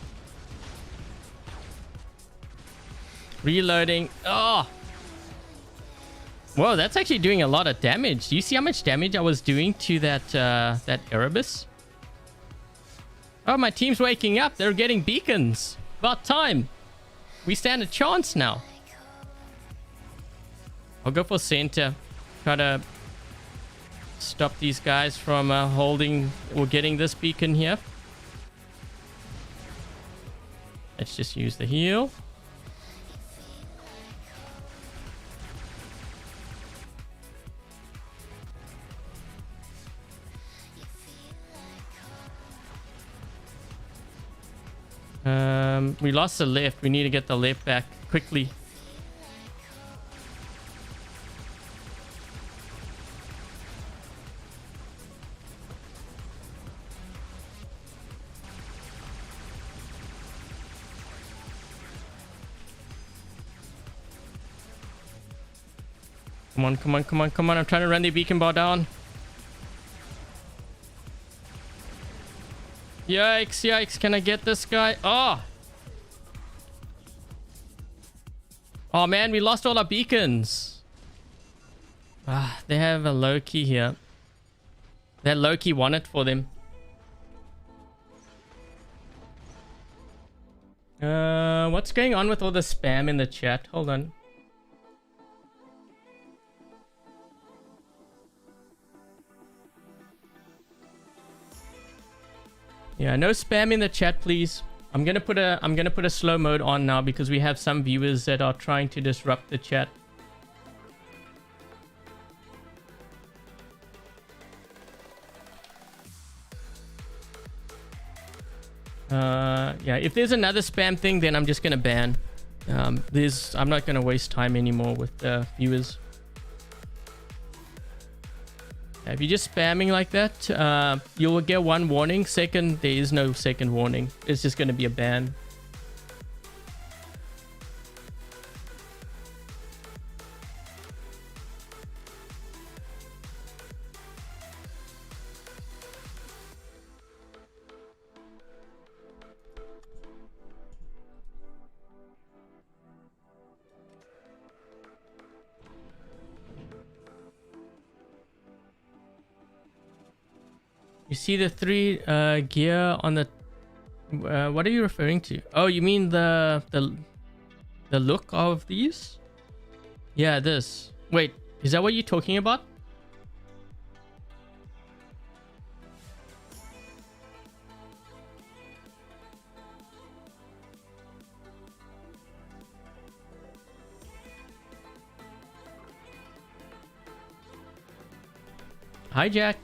Reloading. Oh! Whoa, that's actually doing a lot of damage. Do you see how much damage I was doing to that Erebus? Oh, my team's waking up. They're getting beacons. About time. We stand a chance now. I'll go for center. Try to stop these guys from holding or getting this beacon here. Let's just use the heal. We lost the left. We need to get the left back quickly. Come on, come on, come on, come on. I'm trying to run the beacon bar down. Yikes, yikes. Can I get this guy? Oh! Oh, man, we lost all our beacons. Ah, they have a Loki here. That Loki won it for them. What's going on with all the spam in the chat? Hold on. Yeah, no spam in the chat, please. I'm gonna put a slow mode on now because we have some viewers that are trying to disrupt the chat. Yeah, if there's another spam thing, then I'm just gonna ban. I'm not gonna waste time anymore with the viewers. If you're just spamming like that, you'll get one warning. Second, there is no second warning. It's just going to be a ban. You see the three gear on the... what are you referring to? Oh, you mean the look of these? Yeah, this. Wait, is that what you're talking about? Hi, Jack.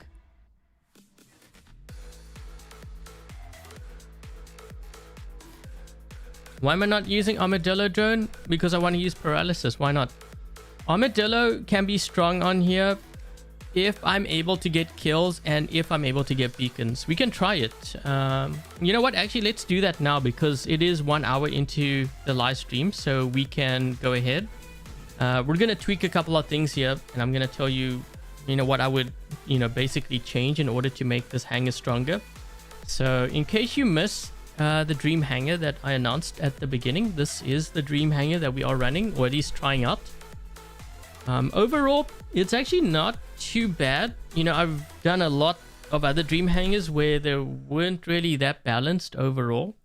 Why am I not using Armadillo drone? Because I want to use paralysis. Why not? Armadillo can be strong on here if I'm able to get kills and if I'm able to get beacons. We can try it. You know what? Actually, let's do that now because it is 1 hour into the live stream. So we can go ahead. We're going to tweak a couple of things here. And I'm going to tell you, what I would, basically change in order to make this hangar stronger. So in case you missed the Dream Hangar that I announced at the beginning. This is the Dream Hangar that we are running, or at least trying out. Overall, it's actually not too bad. You know, I've done a lot of other Dream Hangars where they weren't really that balanced overall.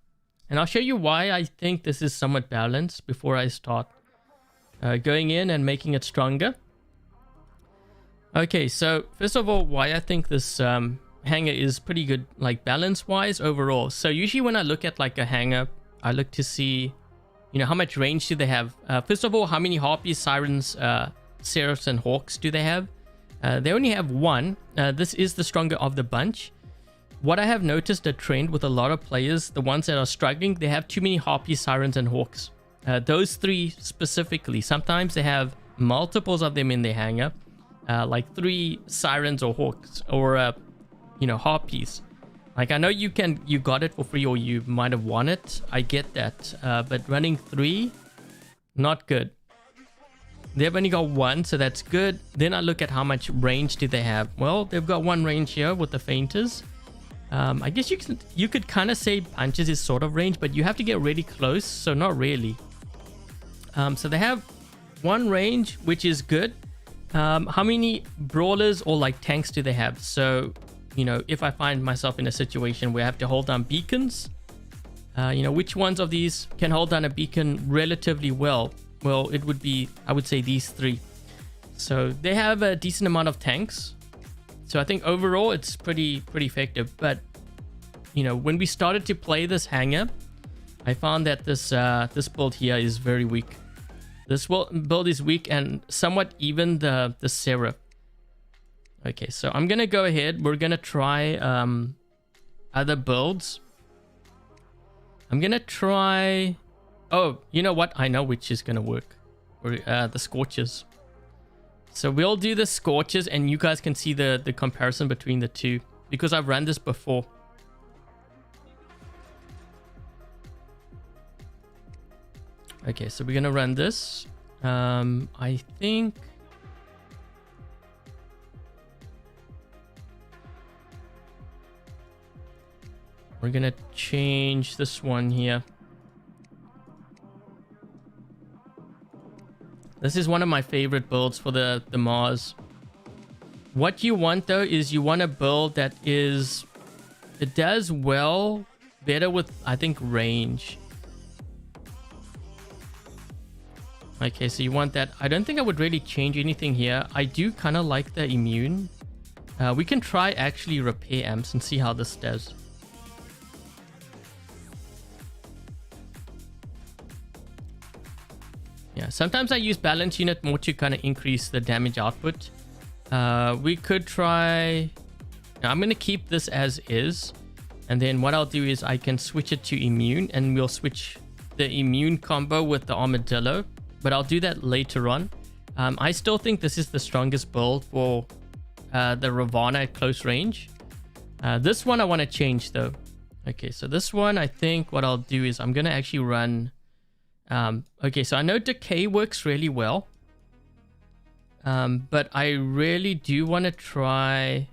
And I'll show you why I think this is somewhat balanced before I start going in and making it stronger. Okay, so first of all, why I think this hangar is pretty good, like balance-wise overall. So usually when I look at like a hangar, I look to see, you know, how much range do they have. First of all, how many Harpies, Sirens, Seraphs, and Hawks do they have? They only have one. This is the stronger of the bunch. What I have noticed a trend with a lot of players, the ones that are struggling, they have too many Harpies, Sirens, and Hawks. Those three specifically. Sometimes they have multiples of them in their hangar, like 3 Sirens or Hawks, or you know, Harpies. Like, I know you got it for free, or you might have won it. I get that, but running 3, not good. They've only got 1, so that's good. Then I look at how much range do they have. Well, they've got 1 range here with the Fainters. I guess you could kind of say punches is sort of range, but you have to get really close, so not really. So they have 1 range, which is good. How many brawlers or like tanks do they have? So, you know, if I find myself in a situation where I have to hold down beacons, you know, which ones of these can hold down a beacon relatively well? Well, it would be, I would say, these 3. So they have a decent amount of tanks. So I think overall it's pretty effective. But, you know, when we started to play this hangar, I found that this build here is very weak. This build is weak, and somewhat even the Seraph. Okay, so I'm gonna go ahead. We're gonna try other builds. I'm gonna try. Oh, you know what? I know which is gonna work. The Scorchers. So we'll do the Scorchers, and you guys can see the comparison between the two, because I've run this before. Okay, so we're gonna run this. I think we're gonna change this one here. This is one of my favorite builds for the Mars. What you want though is you want a build that is, it does well better with, I think, range. Okay, so you want that. I don't think I would really change anything here. I do kind of like the immune. We can try actually repair amps and see how this does. Yeah, sometimes I use balance unit more to kind of increase the damage output. We could try. Now, I'm going to keep this as is. And then what I'll do is I can switch it to immune, and we'll switch the immune combo with the armadillo. But I'll do that later on. I still think this is the strongest build for the Ravana at close range. This one I want to change though. Okay, so this one, I think what I'll do is I'm going to actually run... okay, so I know Decay works really well. But I really do want to try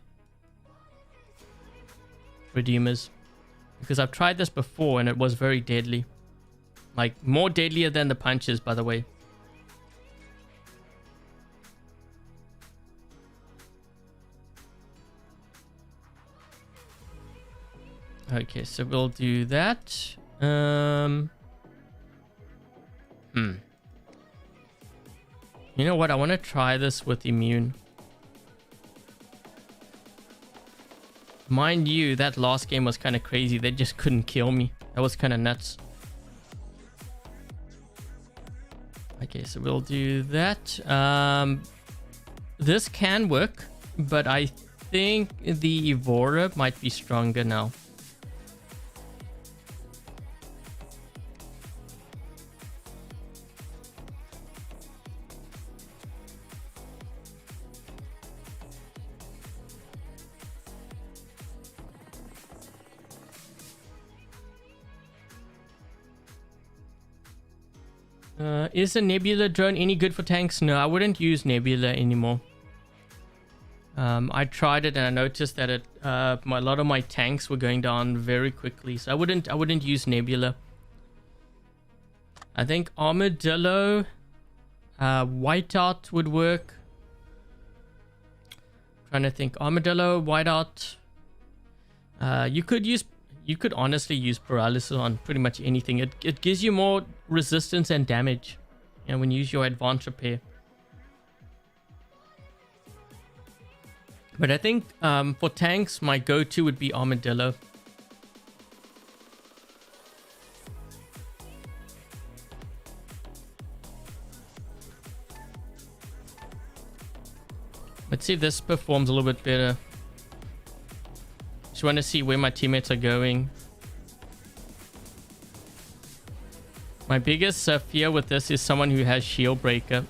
Redeemers, because I've tried this before and it was very deadly. Like, more deadlier than the punches, by the way. Okay, so we'll do that. You know what? I want to try this with immune. Mind you, that last game was kind of crazy. They just couldn't kill me. That was kind of nuts. Okay, so we'll do that. This can work, but I think the Evora might be stronger now. Is a Nebula drone any good for tanks? No, I wouldn't use Nebula anymore. I tried it and I noticed that a lot of my tanks were going down very quickly, so I wouldn't use Nebula. I think Armadillo, Whiteout would work. Trying to think, Armadillo, Whiteout. You could honestly use Paralysis on pretty much anything. It gives you more resistance and damage, you know, when you use your Advanced Repair. But I think for tanks, my go-to would be Armadillo. Let's see if this performs a little bit better. Just want to see where my teammates are going. My biggest fear with this is someone who has Shield Breaker.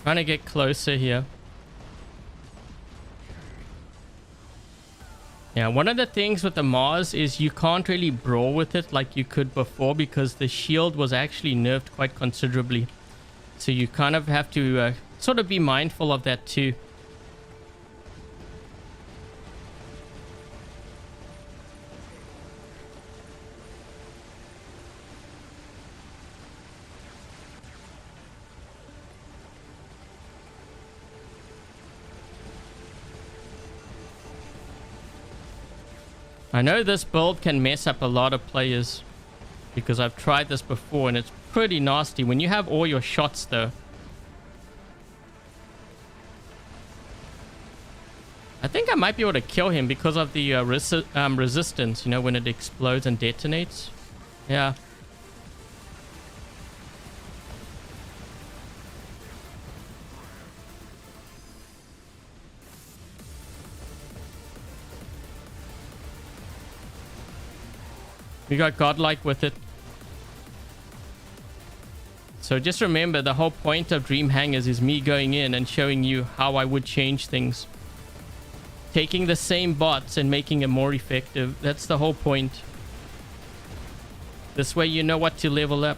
Trying to get closer here. Yeah, one of the things with the Mars is you can't really brawl with it like you could before, because the shield was actually nerfed quite considerably. So you kind of have to sort of be mindful of that too. I know this build can mess up a lot of players because I've tried this before and it's pretty nasty when you have all your shots though. I think I might be able to kill him because of the resistance, you know, when it explodes and detonates. Yeah. We got godlike with it. So just remember, the whole point of Dream Hangars is me going in and showing you how I would change things. Taking the same bots and making it more effective. That's the whole point. This way you know what to level up.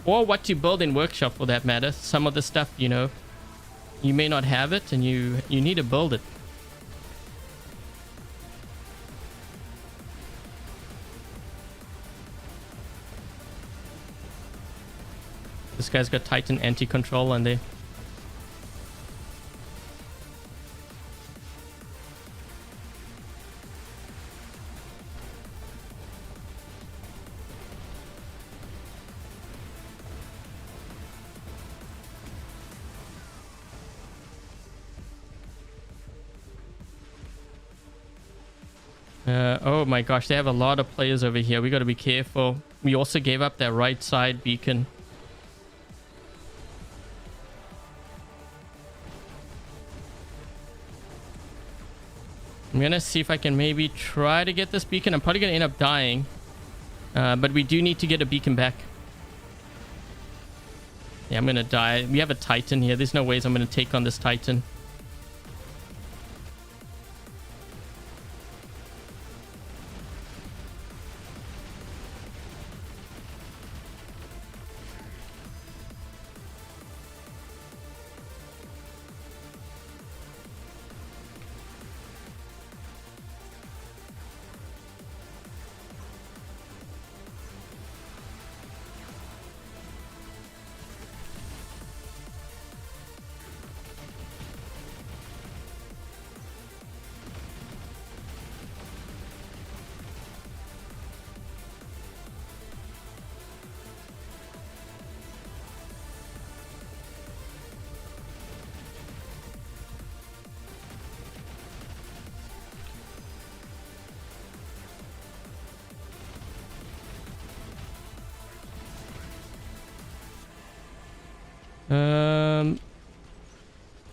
Or what to build in Workshop for that matter. Some of the stuff, you know, you may not have it and you need to build it. This guy's got Titan anti-control on there. Oh my gosh, they have a lot of players over here. We got to be careful. We also gave up that right side beacon. I'm gonna see if I can maybe try to get this beacon. I'm probably gonna end up dying. But we do need to get a beacon back. Yeah, I'm gonna die. We have a Titan here. There's no ways I'm gonna take on this Titan.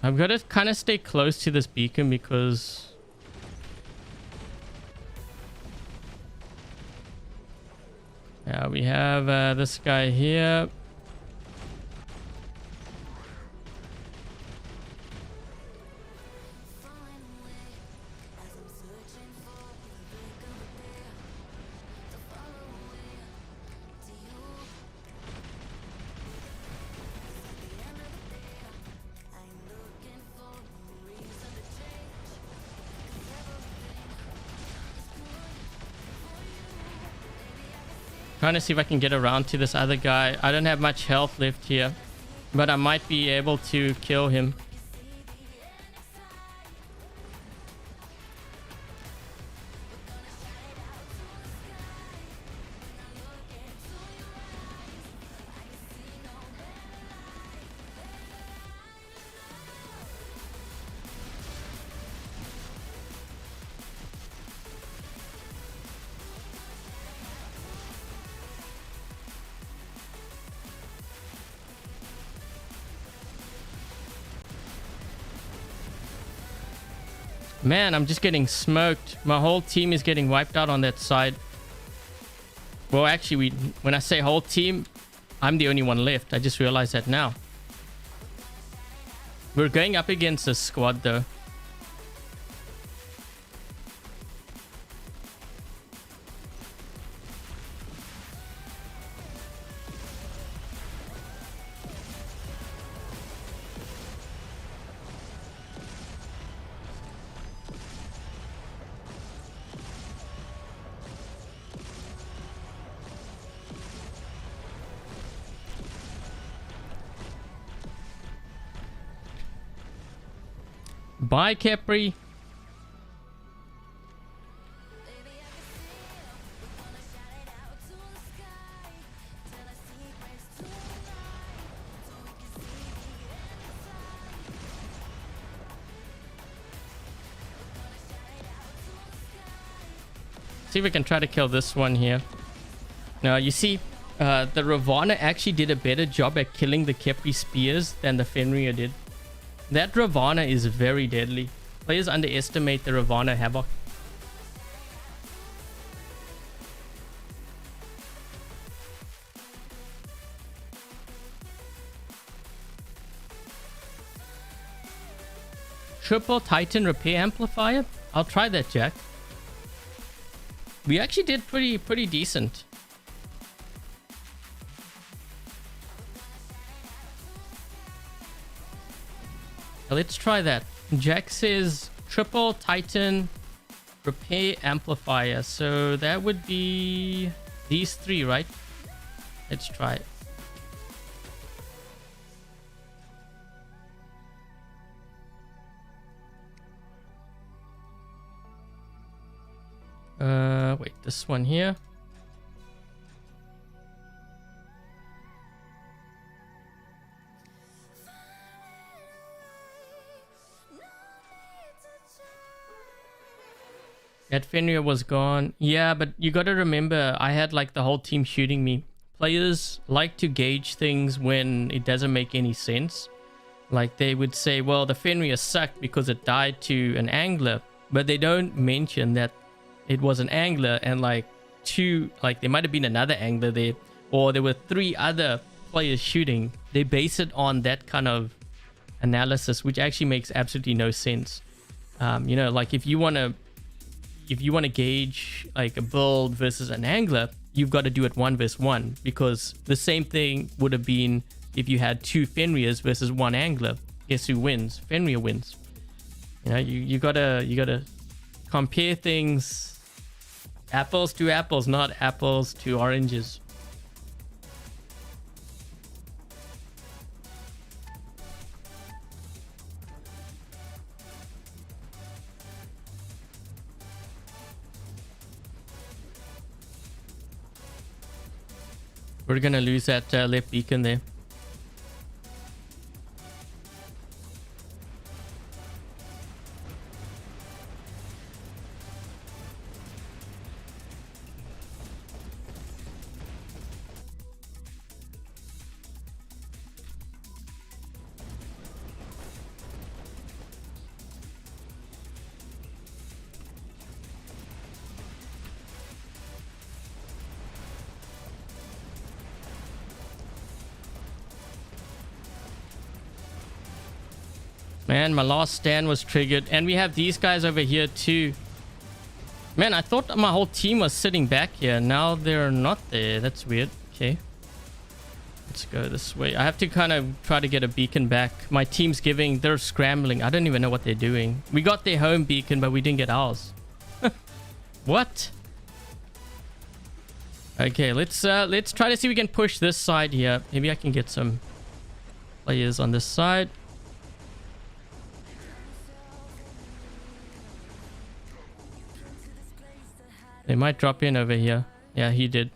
I've got to kind of stay close to this beacon because Yeah, we have this guy here. Trying to see if I can get around to this other guy. I don't have much health left here, but I might be able to kill him. Man, I'm just getting smoked. My whole team is getting wiped out on that side. Well, actually, when I say whole team, I'm the only one left. I just realized that now. We're going up against a squad, though. Bye, Capri. See if we can try to kill this one here. Now, you see, the Ravana actually did a better job at killing the Capri spears than the Fenrir did. That Ravana is very deadly. Players underestimate the Ravana havoc. Triple Titan repair amplifier? I'll try that, Jack. We actually did pretty decent. Let's try that. Jack says triple Titan repair amplifier. So that would be these three, right? Let's try it. Wait, this one here. That Fenrir was gone. Yeah, but you got to remember, I had like the whole team shooting me. Players like to gauge things when it doesn't make any sense. Like they would say, well, the Fenrir sucked because it died to an angler. But they don't mention that it was an angler and like there might have been another angler there. Or there were 3 other players shooting. They base it on that kind of analysis, which actually makes absolutely no sense. You know, like if you want to gauge like a build versus an angler, you've got to do it 1 versus 1, because the same thing would have been if you had 2 Fenrirs versus 1 angler. Guess who wins? Fenrir wins. You know, you gotta compare things, apples to apples, not apples to oranges. We're gonna lose that left beacon there. Man, my last stand was triggered. And we have these guys over here too. Man, I thought my whole team was sitting back here. Now they're not there. That's weird. Okay. Let's go this way. I have to kind of try to get a beacon back. My team's giving... They're scrambling. I don't even know what they're doing. We got their home beacon, but we didn't get ours. What? Okay, let's try to see if we can push this side here. Maybe I can get some players on this side. They might drop in over here. Yeah, he did.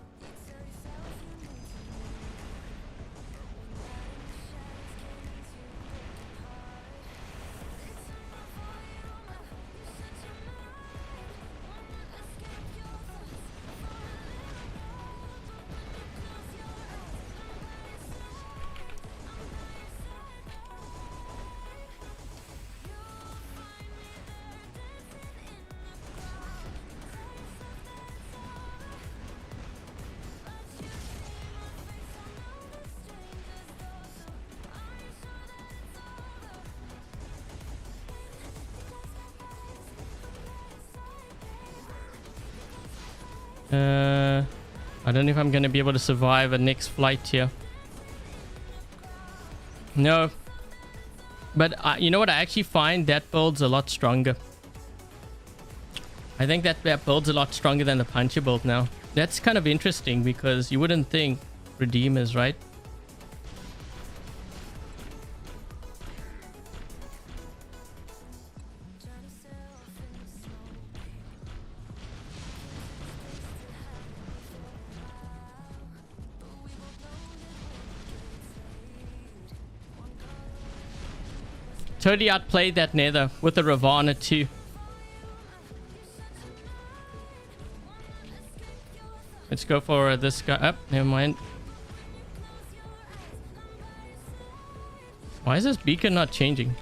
I don't know if I'm going to be able to survive a next flight here. No. But you know what? I actually find that build's a lot stronger. I think that build's a lot stronger than the puncher build now. That's kind of interesting because you wouldn't think Redeemers, right? Totally outplayed that Nether with the Ravana too. Let's go for this guy. Up, never mind. Why is this beacon not changing?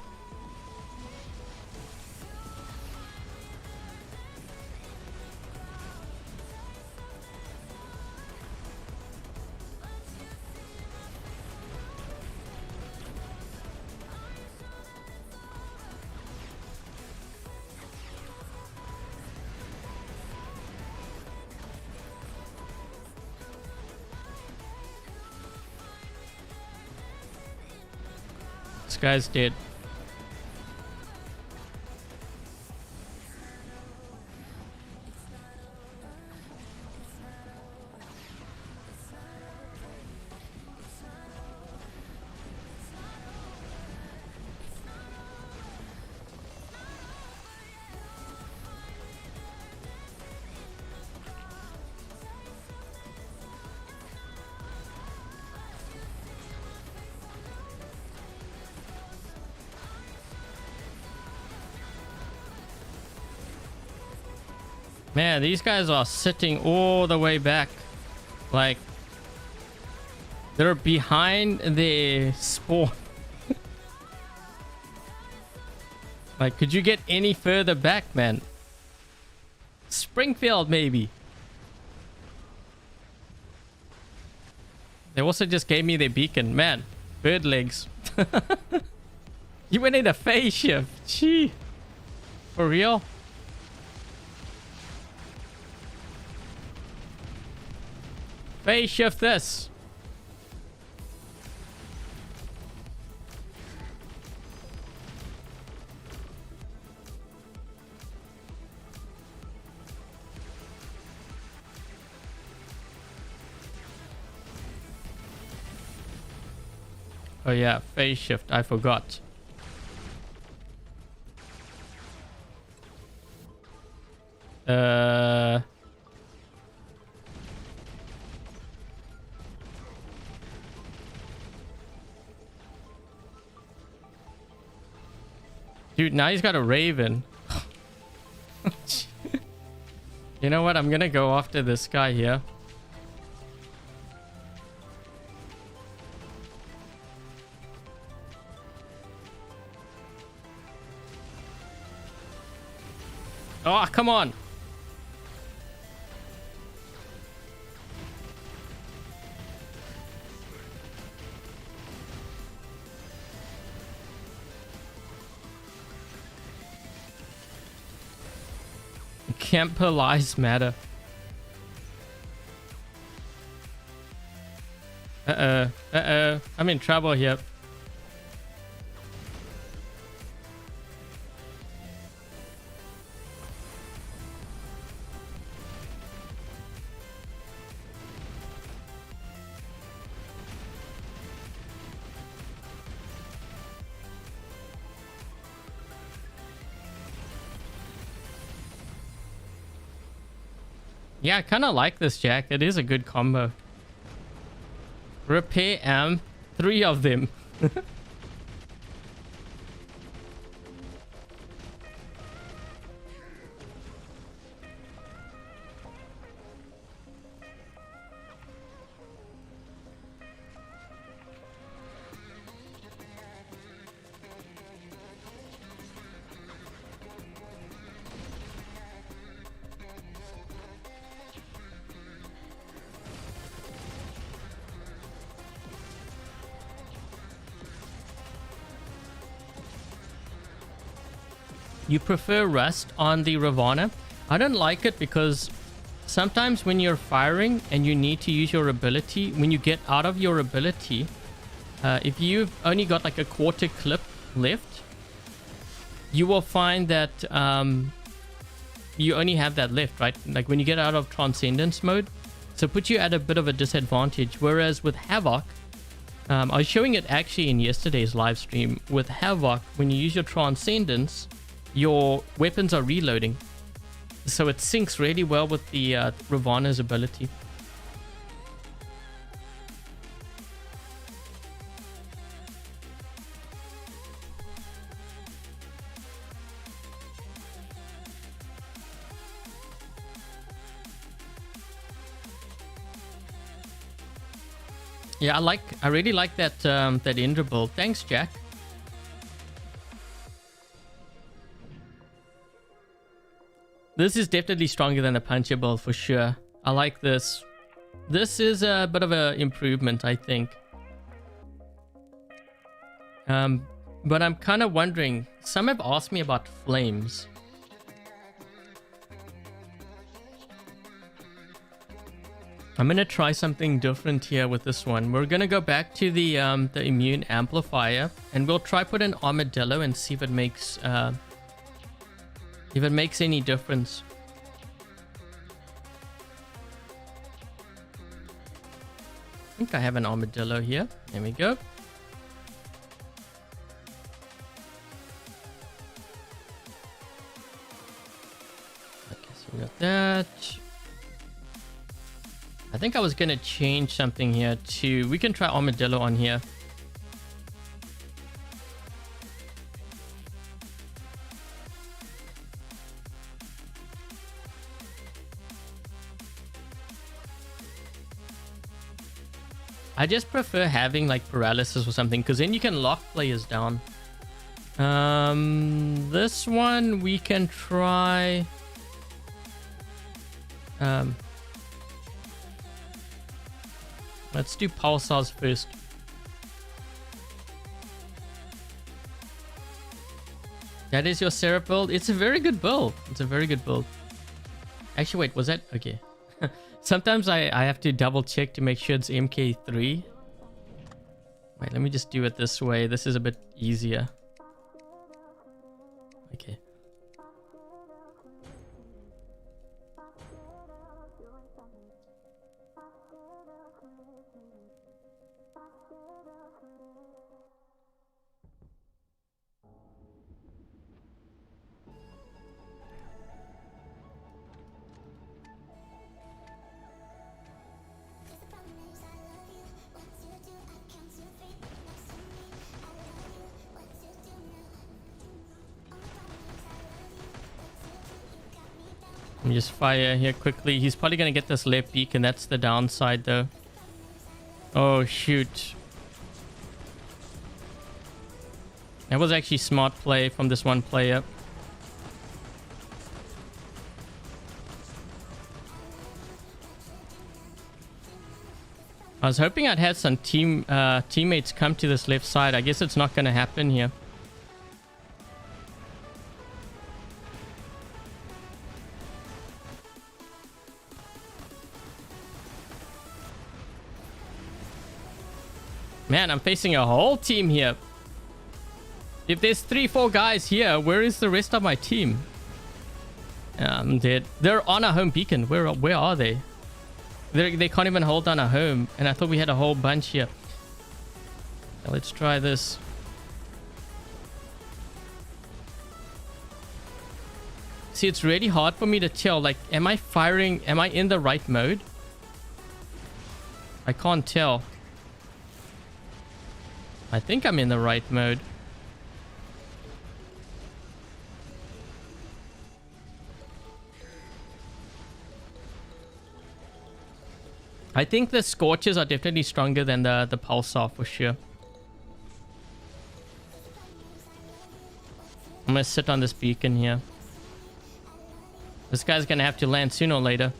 This guy's dead. Man, these guys are sitting all the way back. Like, they're behind the spawn. Like, could you get any further back, man? Springfield, maybe. They also just gave me their beacon. Man, bird legs. You went in a phase shift. Gee. For real? Phase shift this. Oh yeah, phase shift. I forgot. Dude, now he's got a Raven. You know what? I'm gonna go after this guy here. Oh, come on. Camper lives matter. I'm in trouble here. Yeah, I kind of like this, Jack. It is a good combo. Repair am 3 of them. You prefer rust on the Ravana? I don't like it because sometimes when you're firing and you need to use your ability, when you get out of your ability, if you've only got like a quarter clip left, you will find that you only have that left, right? Like when you get out of Transcendence mode, so it puts you at a bit of a disadvantage. Whereas with Havoc, I was showing it actually in yesterday's live stream. With Havoc, when you use your Transcendence, your weapons are reloading, so it syncs really well with the Ravana's ability. Yeah, I really like that that Indra build. Thanks, Jack. This is definitely stronger than the Puncher build for sure. I like this. This is a bit of an improvement, I think. But I'm kind of wondering, some have asked me about flames. I'm gonna try something different here with this one. We're gonna go back to the immune amplifier, and we'll try put an armadillo and see if it makes any difference. I think I have an armadillo here. There we go. Okay, so we got that. I think I was gonna change something here too. We can try armadillo on here. I just prefer having like paralysis or something, because then you can lock players down. This one we can try. Let's do pulsars first. That is your Seraph build. It's a very good build. It's a very good build. Actually, wait, was that okay? Sometimes I have to double check to make sure it's MK3. Wait, let me just do it this way. This is a bit easier. Okay. Let me just fire here quickly. He's probably going to get this left beacon. That's the downside though. Oh, shoot. That was actually smart play from this one player. I was hoping I'd had some teammates come to this left side. I guess it's not going to happen here. Man, I'm facing a whole team here. If there's 3-4 guys here, where is the rest of my team? I'm dead. They're on a home beacon. Where are they? They can't even hold down a home. And I thought we had a whole bunch here. Now let's try this. See, it's really hard for me to tell. Like, am I firing? Am I in the right mode? I can't tell. I think I'm in the right mode. I think the Scorches are definitely stronger than the Pulsar for sure. I'm gonna sit on this beacon here. This guy's gonna have to land sooner or later.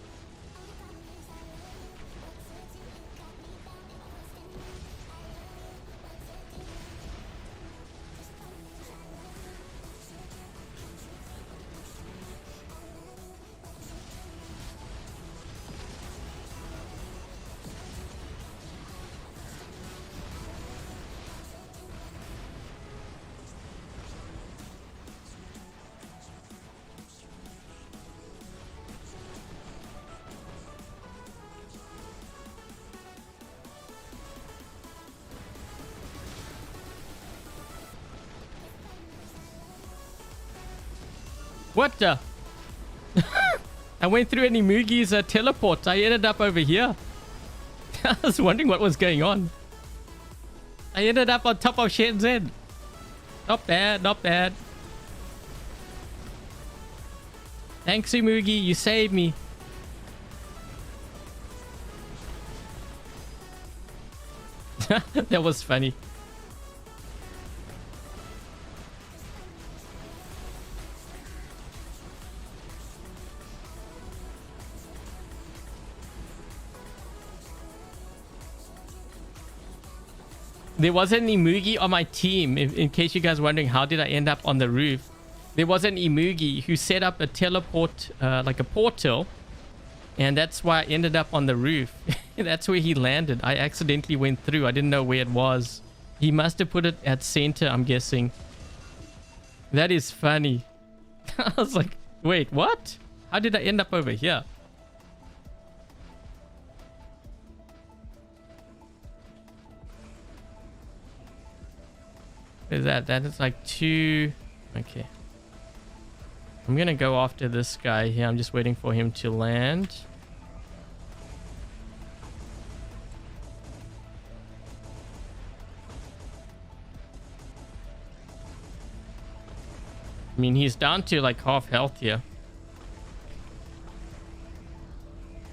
What the? I went through any Mugi's teleport. I ended up over here. I was wondering what was going on. I ended up on top of Shenzhen. Not bad, not bad. Thanks, Mugi. You saved me. That was funny. There wasn't an Imugi on my team, in case you guys are wondering how did I end up on the roof. There was an Imugi who set up a teleport, like a portal, and that's why I ended up on the roof. That's where he landed. I accidentally went through. I didn't know where it was. He must have put it at center, I'm guessing. That is funny. I was like, wait, what? How did I end up over here? Is that is like 2. Okay, I'm gonna go after this guy here. I'm just waiting for him to land. I mean, he's down to like half health here.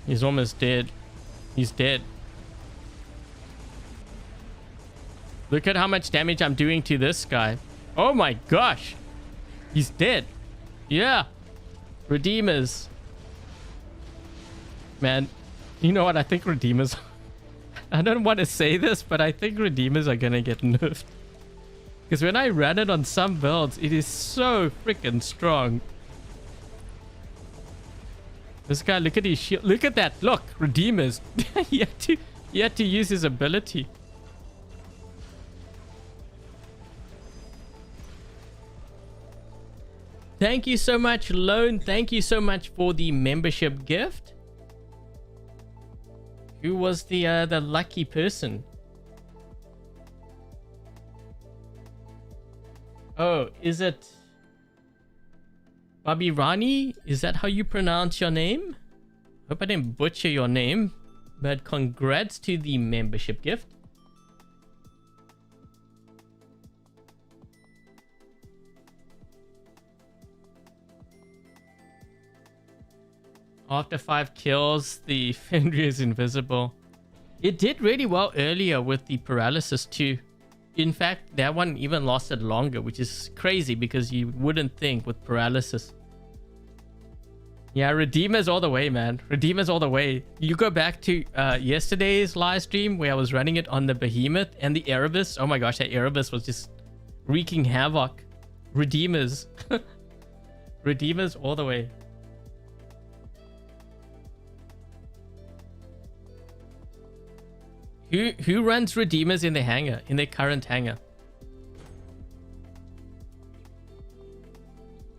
He's almost dead. He's dead. Look at how much damage I'm doing to this guy. Oh my gosh. He's dead. Yeah. Redeemers. Man, you know what? I think Redeemers... I don't want to say this, but I think Redeemers are going to get nerfed. Because when I ran it on some builds, it is so freaking strong. This guy, look at his shield. Look at that. Look, Redeemers. he had to use his ability. Thank you so much, Lone. Thank you so much for the membership gift. Who was the lucky person? Oh, is it Babi Rani? Is that how you pronounce your name? Hope I didn't butcher your name, but congrats to the membership gift. After 5 kills, the Fenrir is invisible. It did really well earlier with the paralysis too. In fact, that one even lasted longer, which is crazy because you wouldn't think with paralysis. Yeah, Redeemers all the way, man. Redeemers all the way. You go back to yesterday's live stream where I was running it on the Behemoth and the Erebus. Oh my gosh, that Erebus was just wreaking havoc. Redeemers. Redeemers all the way. Who runs Redeemers in their hangar, in their current hangar?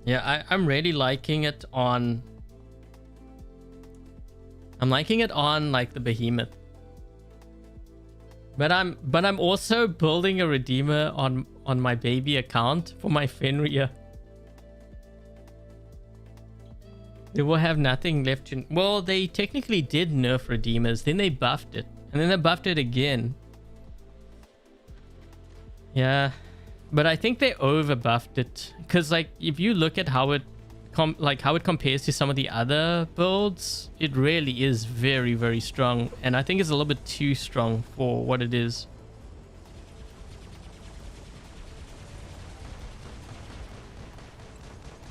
Yeah, I'm really liking it on... I'm liking it on like the Behemoth. But I'm also building a Redeemer on my baby account for my Fenrir. They will have nothing left to... Well, they technically did nerf Redeemers, then they buffed it. And then they buffed it again. Yeah. But I think they over buffed it. Because like, if you look at how it compares to some of the other builds, it really is very, very strong. And I think it's a little bit too strong for what it is.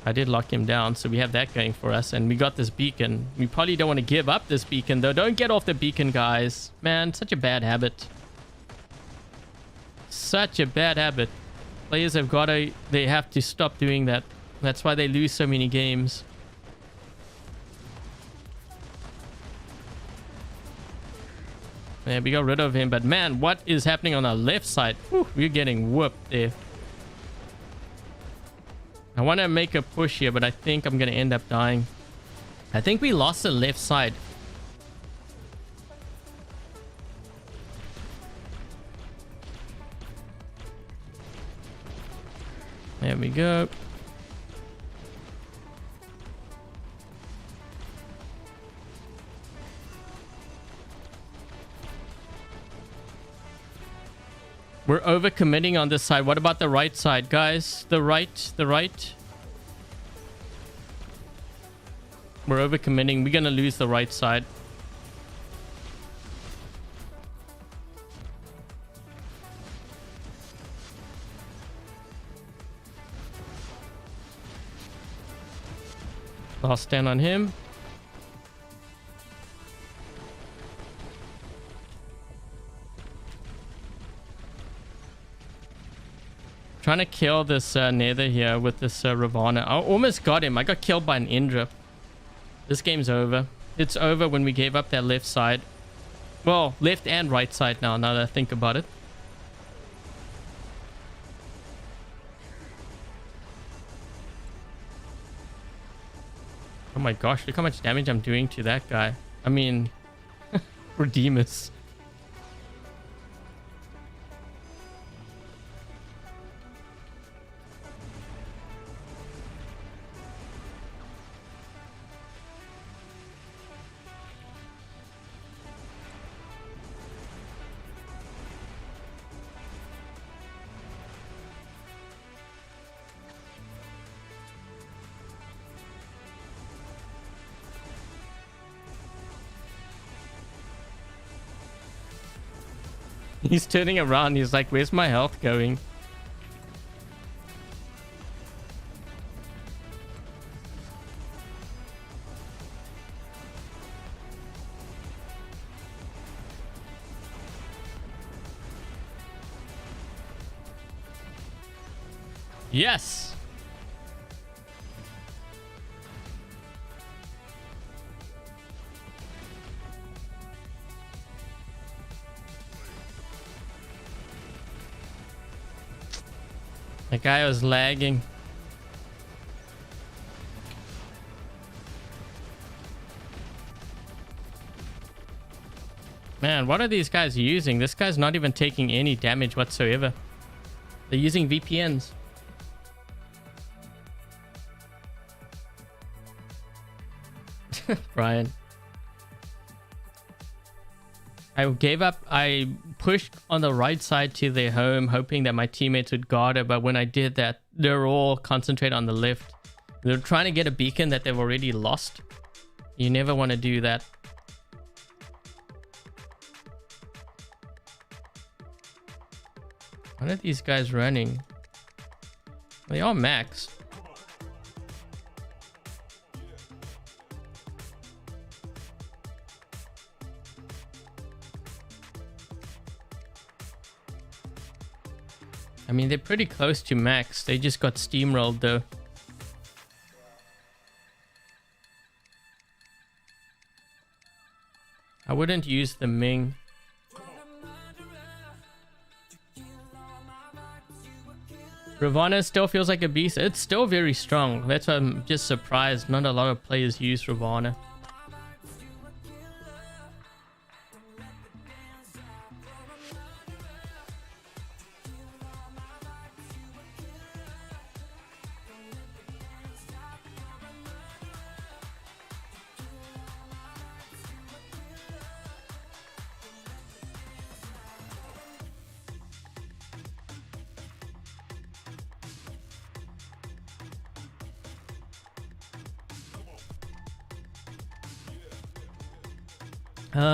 I did lock him down, so we have that going for us. And we got this beacon. We probably don't want to give up this beacon, though. Don't get off the beacon, guys. Man, such a bad habit. Such a bad habit. Players have got to... They have to stop doing that. That's why they lose so many games. Yeah, we got rid of him. But man, what is happening on our left side? Whew, we're getting whooped there. I want to make a push here, but I think I'm going to end up dying. I think we lost the left side. There we go. We're overcommitting on this side. What about the right side, guys? The right. We're overcommitting. We're gonna lose the right side. I'll stand on him. Trying to kill this Nether here with this Ravana. I almost got him. I got killed by an Indra. This game's over. It's over when we gave up that left side. Well, left and right side now that I think about it. Oh my gosh, look how much damage I'm doing to that guy. I mean, Redeemers. He's turning around. He's like, where's my health going? Yes. The guy was lagging. Man, what are these guys using? This guy's not even taking any damage whatsoever. They're using VPNs. Brian. I gave up. I pushed on the right side to their home, hoping that my teammates would guard it. But when I did that, they're all concentrated on the left. They're trying to get a beacon that they've already lost. You never want to do that. What are these guys running? They are max. I mean, they're pretty close to max. They just got steamrolled though. I wouldn't use the Ming. Ravana still feels like a beast. It's still very strong. That's why I'm just surprised not a lot of players use Ravana.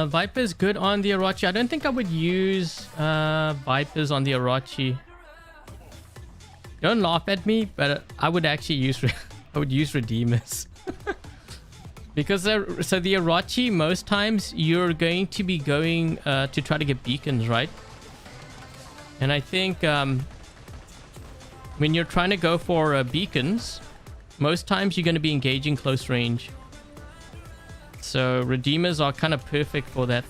Viper's good on the Orochi. I don't think I would use Vipers on the Orochi. Don't laugh at me, but I would actually use I would use Redeemers. Because so the Orochi, most times you're going to be going to try to get beacons, right? And I think when you're trying to go for beacons, most times you're going to be engaging close range. So Redeemers are kind of perfect for that.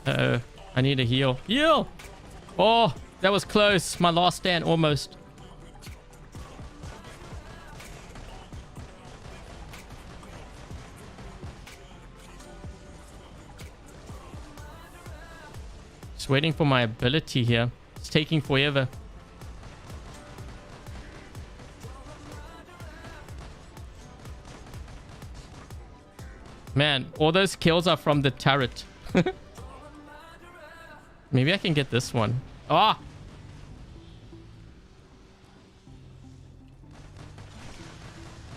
Uh-oh. I need a heal. Heal! Oh, that was close. My last stand, almost. Just waiting for my ability here. It's taking forever. Man, all those kills are from the turret. Maybe I can get this one. Ah!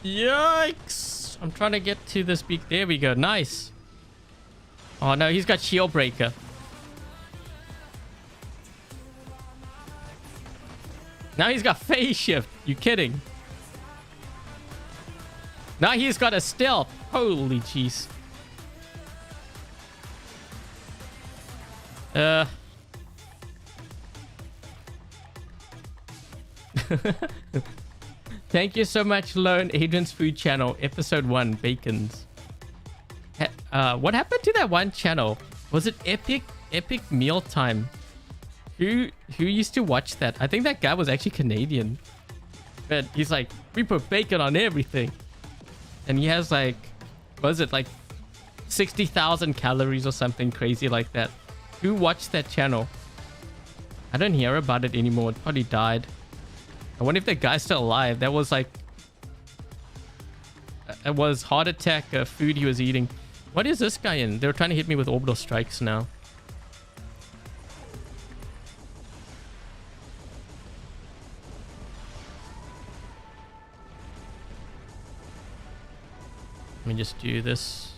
Yikes! I'm trying to get to this beak. There we go. Nice. Oh no, he's got shield breaker. Now he's got phase shift. You kidding? Now he's got a stealth. Holy jeez. Thank you so much, Lone Adrian's Food Channel, episode 1, Bacons. What happened to that one channel? Was it Epic Mealtime? Who used to watch that? I think that guy was actually Canadian. But he's like, we put bacon on everything. And he has like, what is it, like 60,000 calories or something crazy like that. Who watched that channel? I don't hear about it anymore. It probably died. I wonder if that guy's still alive. That was like... It was heart attack food he was eating. What is this guy in? They're trying to hit me with orbital strikes now. Let me just do this.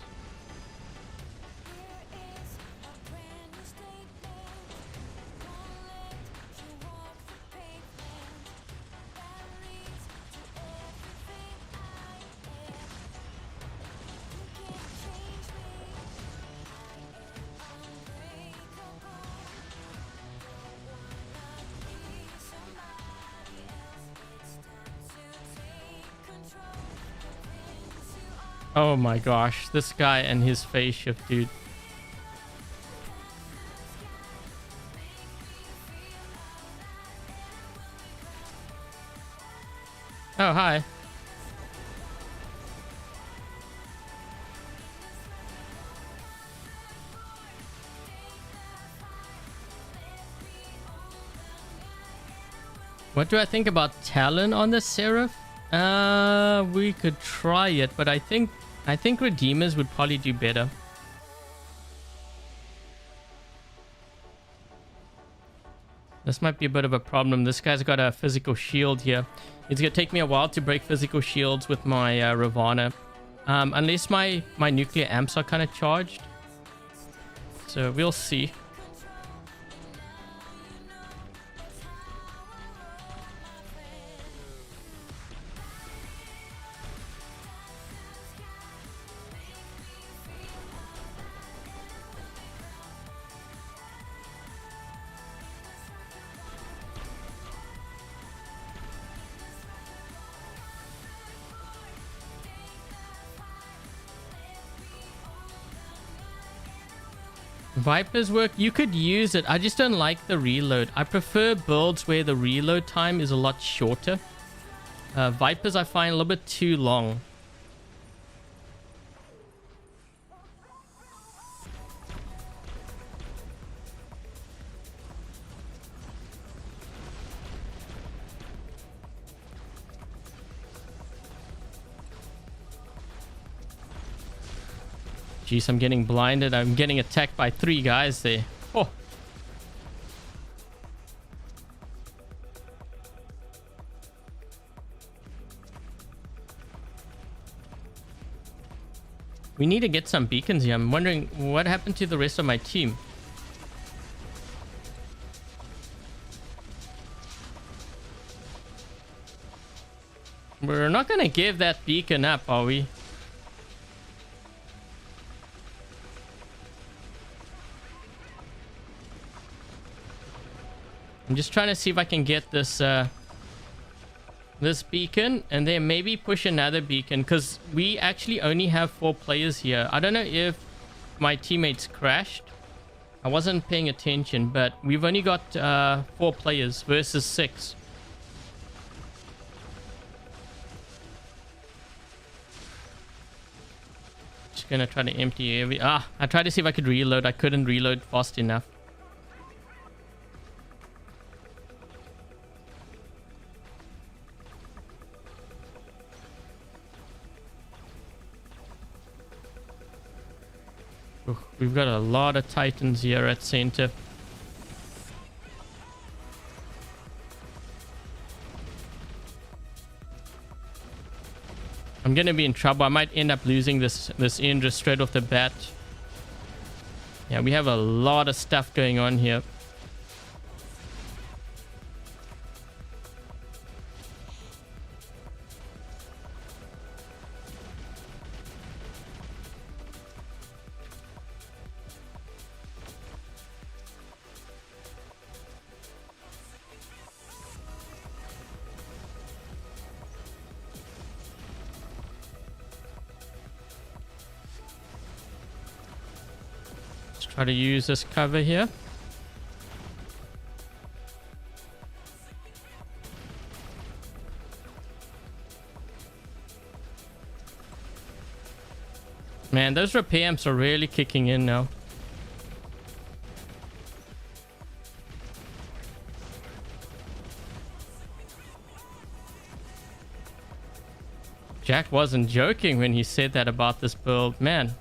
Oh my gosh, this guy and his phase shift, dude. Oh, hi. What do I think about Talon on the Seraph? We could try it, but I think Redeemers would probably do better. This might be a bit of a problem. This guy's got a physical shield here. It's gonna take me a while to break physical shields with my Ravana. Unless my nuclear amps are kind of charged. So we'll see. Vipers work. You could use it. I just don't like the reload. I prefer builds where the reload time is a lot shorter. Vipers I find a little bit too long. Jeez, I'm getting blinded. I'm getting attacked by 3 guys there. Oh. We need to get some beacons here. I'm wondering what happened to the rest of my team. We're not going to give that beacon up, are we? I'm just trying to see if I can get this this beacon and then maybe push another beacon, because we actually only have 4 players here. I don't know if my teammates crashed. I wasn't paying attention, but we've only got 4 players versus 6. Just gonna try to empty every... I tried to see if I could reload. I couldn't reload fast enough. We've got a lot of Titans here at center. I'm gonna be in trouble. I might end up losing this Indra straight off the bat. Yeah, we have a lot of stuff going on here. Try to use this cover here. Man, those repair amps are really kicking in now. Jack wasn't joking when he said that about this build, man.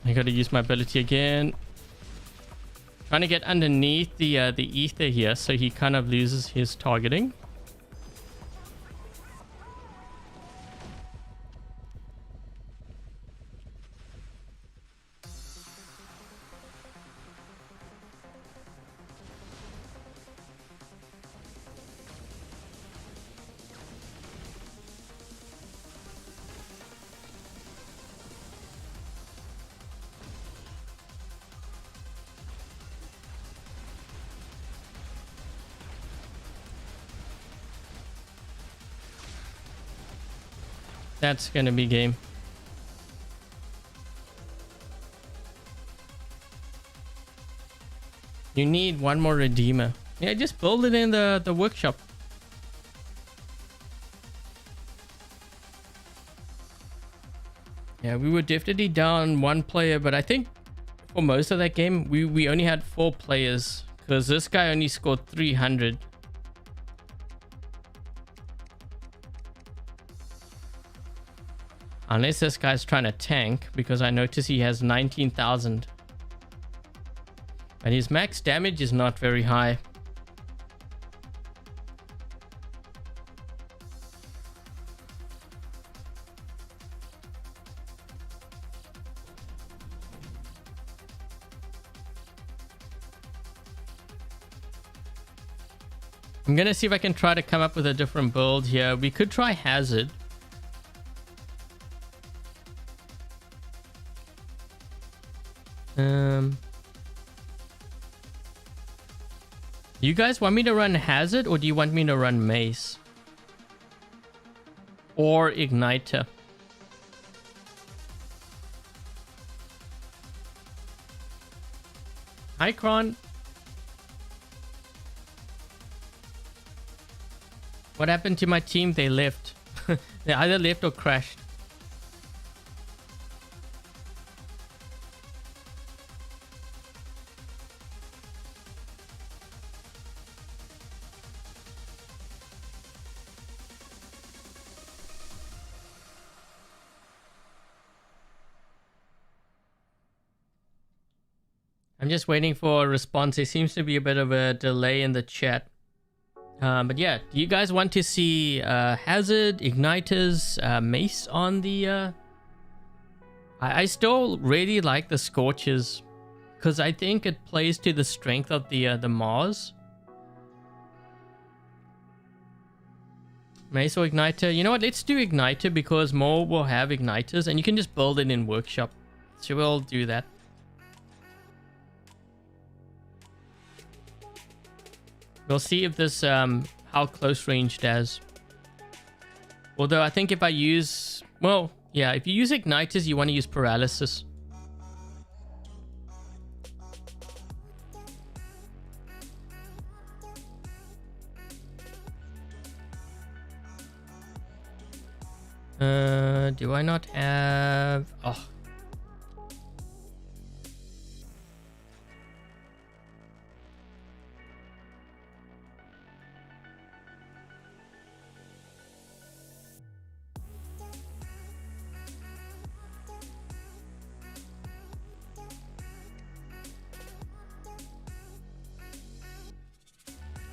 I gotta use my ability again. Trying to get underneath the ether here so he kind of loses his targeting. That's gonna be game. You need one more Redeemer. Yeah, just build it in the workshop. Yeah, we were definitely down 1 player, but I think for most of that game, we only had 4 players because this guy only scored 300. Unless this guy's trying to tank, because I notice he has 19,000. And his max damage is not very high. I'm gonna see if I can try to come up with a different build here. We could try Hazard. Do you guys want me to run Hazard or do you want me to run Mace? Or Igniter? Hi, Kron. What happened to my team? They left. They either left or crashed. I'm just waiting for a response. There seems to be a bit of a delay in the chat. But yeah, do you guys want to see Hazard, Igniters, Mace on the... I still really like the Scorches, because I think it plays to the strength of the Mars. Mace or Igniter? You know what, let's do Igniter, because more will have Igniters, and you can just build it in Workshop. So we'll do that. We'll see if this, how close range does. Although I think if I use, well, yeah, if you use Igniters, you want to use Paralysis. Do I not have, oh.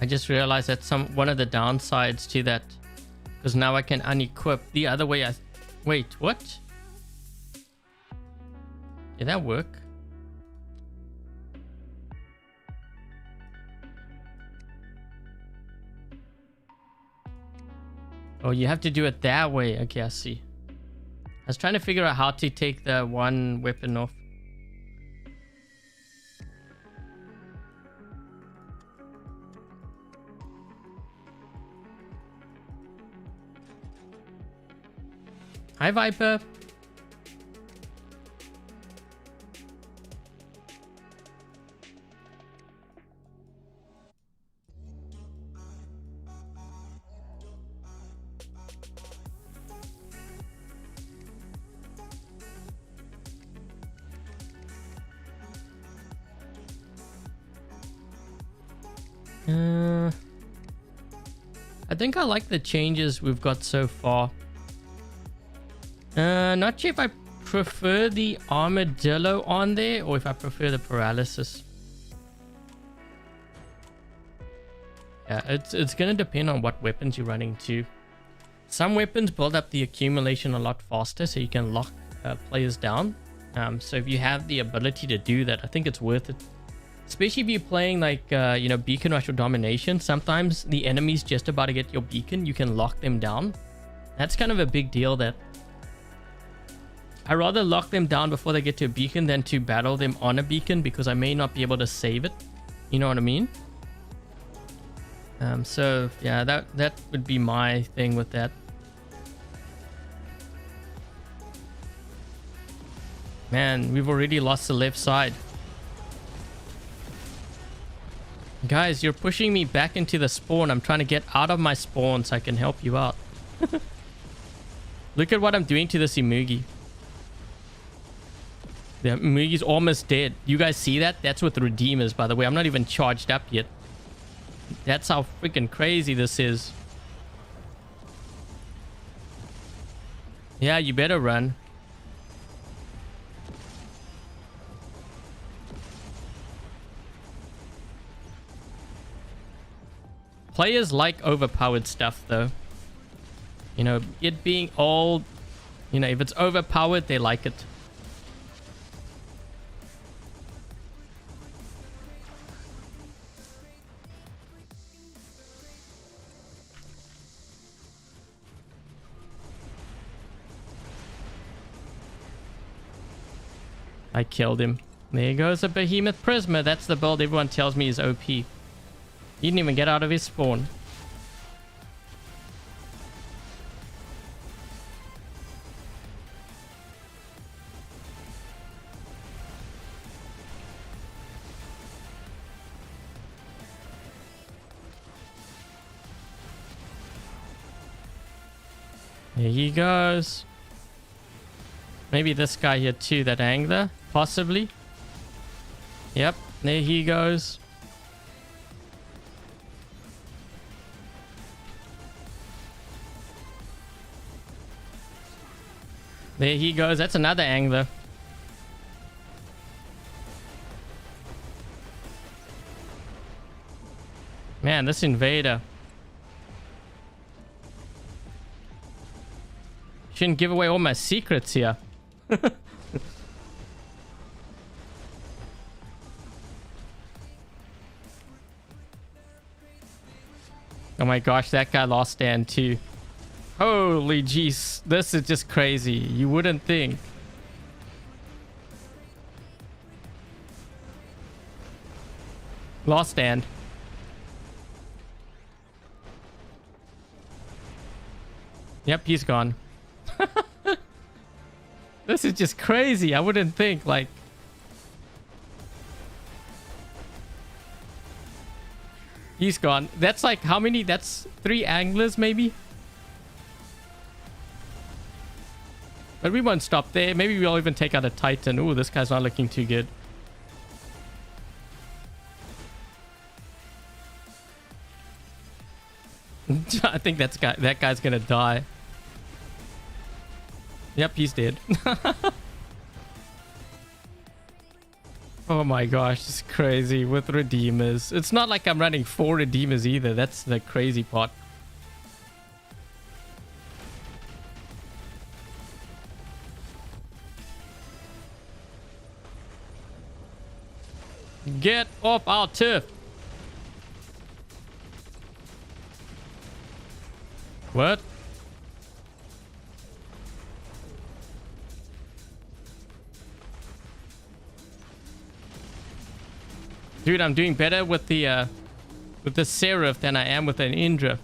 I just realized that one of the downsides to that, because now I can unequip the other way. Wait, what? Did that work? Oh, you have to do it that way. Okay, I see. I was trying to figure out how to take the one weapon off. Hi, Viper. I think I like the changes we've got so far. Not sure if I prefer the armadillo on there or if I prefer the paralysis. Yeah, it's gonna depend on what weapons you're running too. Some weapons build up the accumulation a lot faster, so you can lock players down. So if you have the ability to do that, I think it's worth it. Especially if you're playing like, you know, Beacon Rush or Domination. Sometimes the enemy's just about to get your beacon. You can lock them down. That's kind of a big deal that I rather lock them down before they get to a beacon than to battle them on a beacon, because I may not be able to save it. You know what I mean? So yeah, that would be my thing with that. Man, we've already lost the left side. Guys, you're pushing me back into the spawn. I'm trying to get out of my spawn so I can help you out. Look at what I'm doing to this Imugi. The Imugi's almost dead. You guys see that? That's with the Redeemers, by the way. I'm not even charged up yet. That's how freaking crazy this is. Yeah, you better run. Players like overpowered stuff, though. You know, it being old, you know, if it's overpowered, they like it. I killed him. There goes a Behemoth Prisma. That's the build everyone tells me is OP. He didn't even get out of his spawn. There he goes. Maybe this guy here too, that angler, possibly. Yep, there he goes. There he goes. That's another angler. Man, this Invader. Shouldn't give away all my secrets here. Oh my gosh, that guy lost stand too. Holy jeez, this is just crazy. You wouldn't think. Lost stand. Yep, he's gone. This is just crazy. I wouldn't think, like... He's gone. That's like how many? That's 3 anglers maybe? But we won't stop there. Maybe we'll even take out a Titan. Ooh, this guy's not looking too good. I think that guy's gonna die. Yep, he's dead. Oh my gosh, it's crazy with redeemers. It's not like I'm running 4 redeemers either. That's the crazy part. Get off our turf. What? Dude, I'm doing better with the Seraph than I am with an Indra.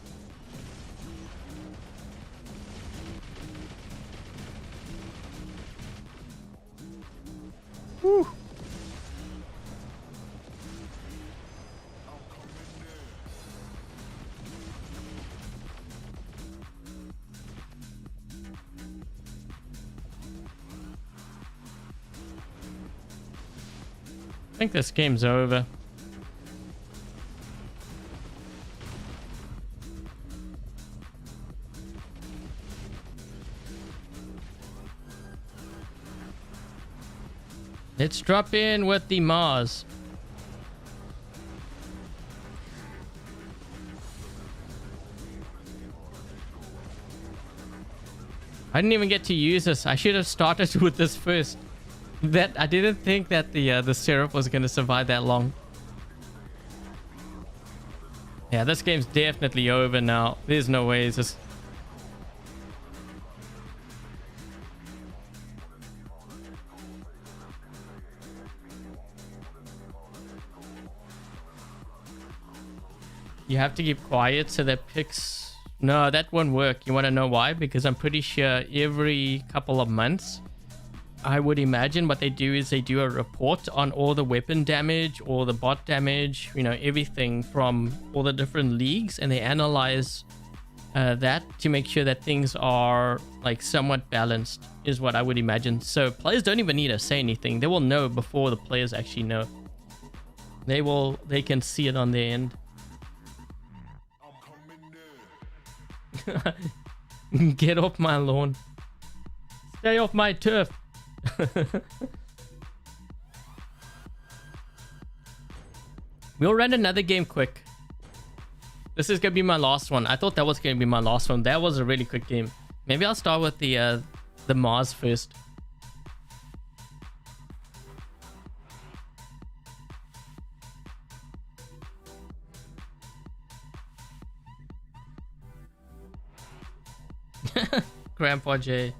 Whew. I think this game's over. Let's drop in with the Mars. I didn't even get to use this. I should have started with this first. That I didn't think that the Seraph was gonna survive that long. Yeah, this game's definitely over now. There's no way it's just... You have to keep quiet so that picks... No, that won't work. You want to know why? Because I'm pretty sure every couple of months, I would imagine what they do is they do a report on all the weapon damage, all the bot damage, you know, everything from all the different leagues, and they analyze that to make sure that things are like somewhat balanced, is what I would imagine. So players don't even need to say anything. They will know before the players actually know. They can see it on their end. Get off my lawn. Stay off my turf. We'll run another game quick. This is gonna be my last one. I thought that was gonna be my last one. That was a really quick game. Maybe I'll start with the Mars first. Grandpa J.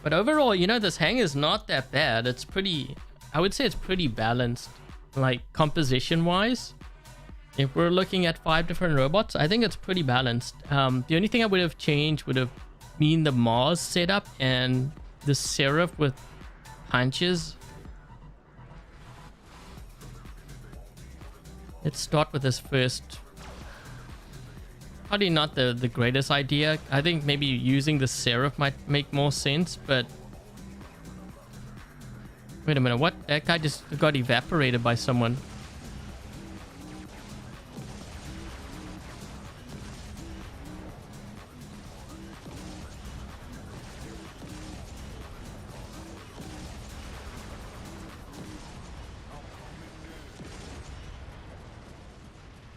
But overall, you know, this hang is not that bad. It's pretty, I would say it's pretty balanced, like composition wise. If we're looking at 5 different robots, I think it's pretty balanced. The only thing I would have changed would have been the Mars setup and the Seraph with punches. Let's start with this first. Probably not the greatest idea. I think maybe using the Seraph might make more sense, but... Wait a minute, what? That guy just got evaporated by someone.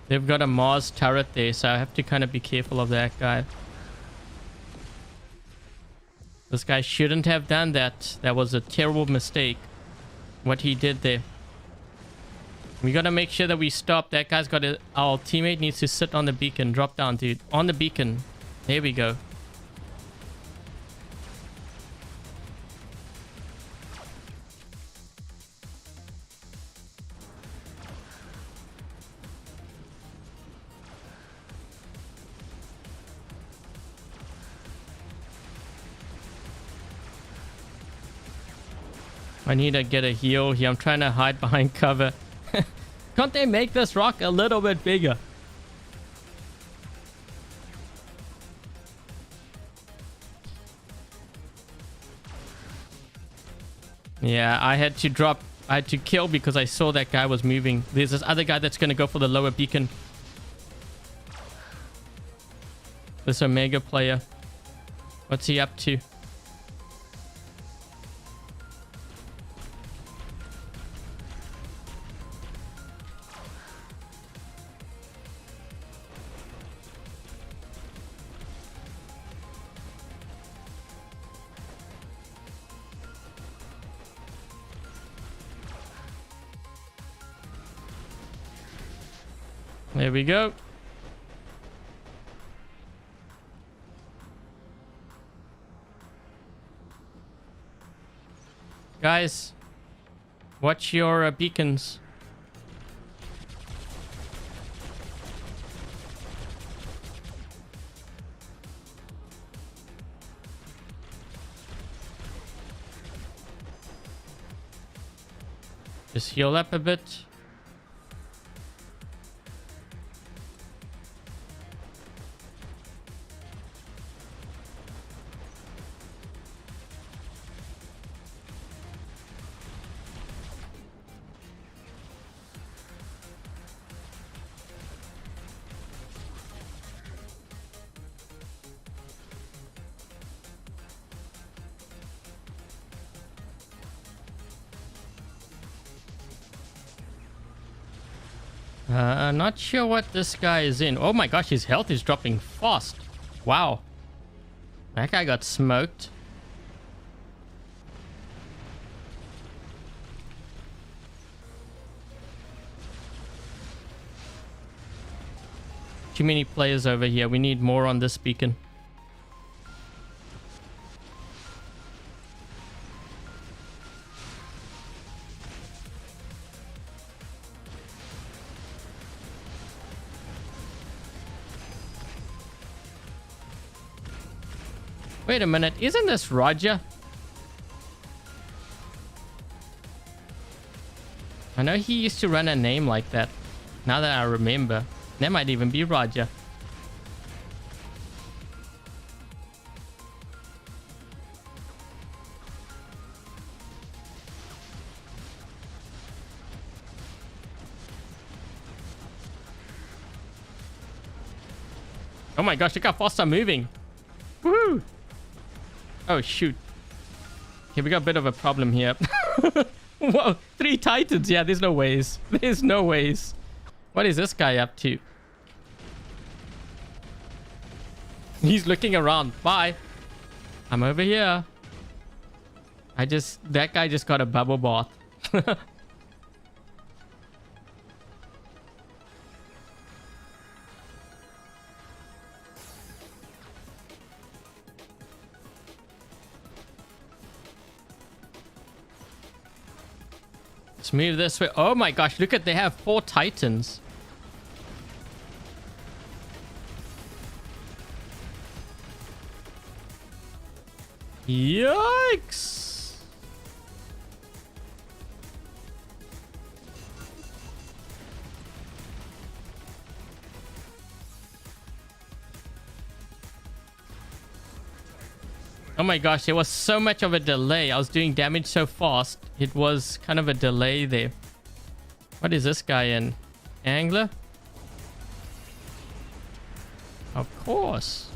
They've got a Mars turret there, so I have to kind of be careful of that guy. This guy shouldn't have done that. That was a terrible mistake, what he did there. We gotta make sure that we stop. That guy's got to... Our teammate needs to sit on the beacon. Drop down, dude. On the beacon. There we go. I need to get a heal here. I'm trying to hide behind cover. Can't they make this rock a little bit bigger? Yeah, I had to drop. I had to kill because I saw that guy was moving. There's this other guy that's going to go for the lower beacon. This Omega player. What's he up to? There we go. Guys, watch your beacons. Just heal up a bit. Not sure what this guy is in. Oh my gosh, his health is dropping fast. Wow. That guy got smoked. Too many players over here. We need more on this beacon. Wait a minute, isn't this Roger? I know he used to run a name like that. Now that I remember. That might even be Roger. Oh my gosh, look how fast I'm moving. Woohoo! Oh shoot. Okay, we got a bit of a problem here. Whoa, 3 titans. Yeah, there's no ways. There's no ways. What is this guy up to? He's looking around. Bye. I'm over here. That guy just got a bubble bath. Let's move this way. Oh my gosh, look at, they have 4 Titans. Yikes. Oh my gosh, there was so much of a delay. I was doing damage so fast. It was kind of a delay there. What is this guy in? Angler? Of course.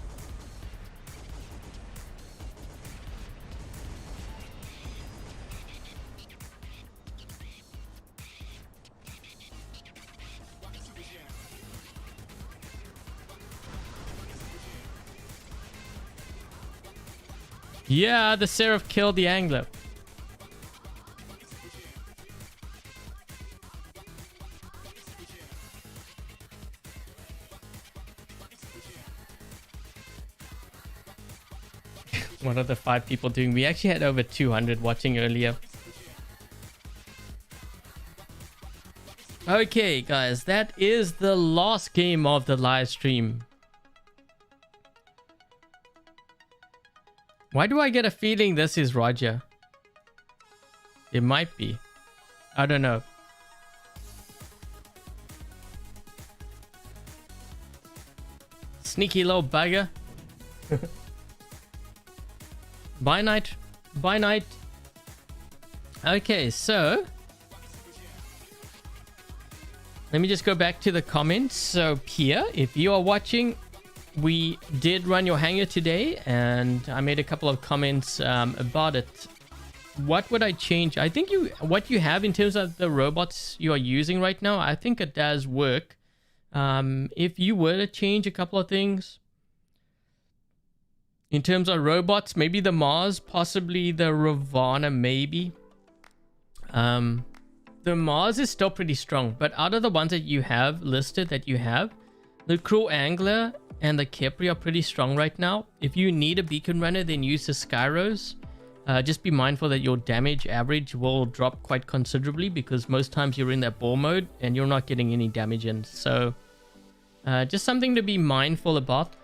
Yeah, the Seraph killed the Angler. One of the 5 people doing. We actually had over 200 watching earlier. Okay, guys, that is the last game of the live stream. Why do I get a feeling this is Roger? It might be. I don't know. Sneaky little bugger. Bye night. Bye night. Okay, so let me just go back to the comments. So Pierre, if you are watching, we did run your hangar today, and I made a couple of comments about it. What would I change? I think what you have in terms of the robots you are using right now, I think it does work. If you were to change a couple of things in terms of robots, maybe the Mars, possibly the Ravana, maybe. The Mars is still pretty strong, but out of the ones that you have listed, the Cruel Angler and the Kepri are pretty strong right now. If you need a beacon runner, then use the Skyros. Just be mindful that your damage average will drop quite considerably, because most times you're in that ball mode and you're not getting any damage in. So just something to be mindful about.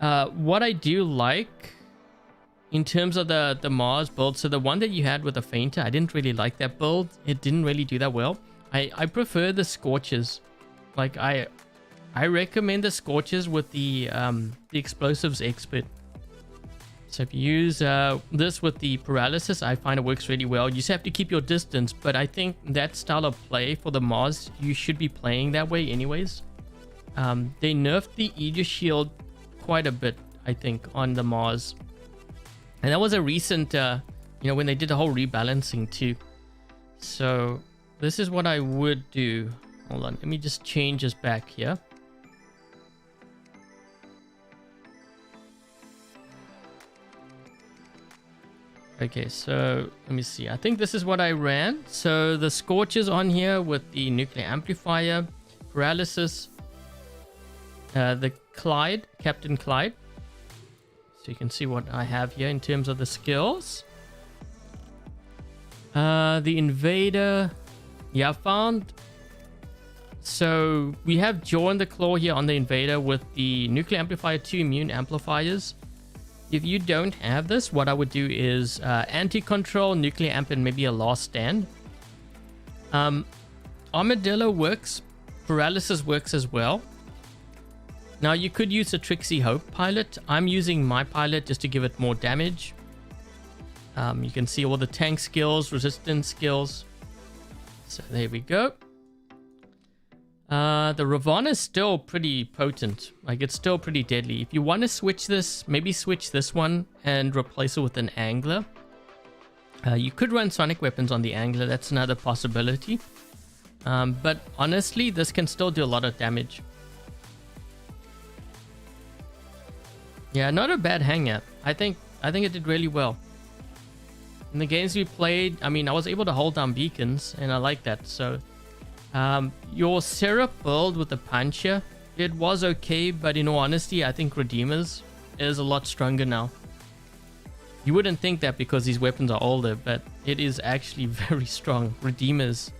What I do like in terms of the Mars build, so the one that you had with the Fainter, I didn't really like that build. It didn't really do that well. I prefer the Scorches. Like I recommend the Scorches with the Explosives Expert. So if you use this with the Paralysis, I find it works really well. You just have to keep your distance, but I think that style of play for the Mars, you should be playing that way anyways. They nerfed the Aegis Shield quite a bit, I think, on the Mars. And that was a recent, when they did the whole rebalancing too. So this is what I would do. Hold on, let me just change this back here. Okay, so let me see. I think this is what I ran. So the Scorches on here with the Nuclear Amplifier, Paralysis, the Clyde, Captain Clyde. So you can see what I have here in terms of the skills. The Invader, yeah, found. So we have Jaw and the Claw here on the Invader with the Nuclear Amplifier 2 immune amplifiers. If you don't have this, what I would do is anti-control, nuclear amp, and maybe a last stand. Armadillo works. Paralysis works as well. Now you could use a Trixie Hope pilot. I'm using my pilot just to give it more damage. You can see all the tank skills, resistance skills. So there we go. The Ravana is still pretty potent. Like, it's still pretty deadly. If you want to switch this, maybe switch this one and replace it with an Angler. You could run sonic weapons on the Angler. That's another possibility. But honestly, this can still do a lot of damage. Yeah, not a bad hangar. I think it did really well. In the games we played, I mean, I was able to hold down beacons, and I like that. So your Seraph build with the Puncher, it was okay, but in all honesty, I think Redeemers is a lot stronger now. You wouldn't think that because these weapons are older, but it is actually very strong. Redeemers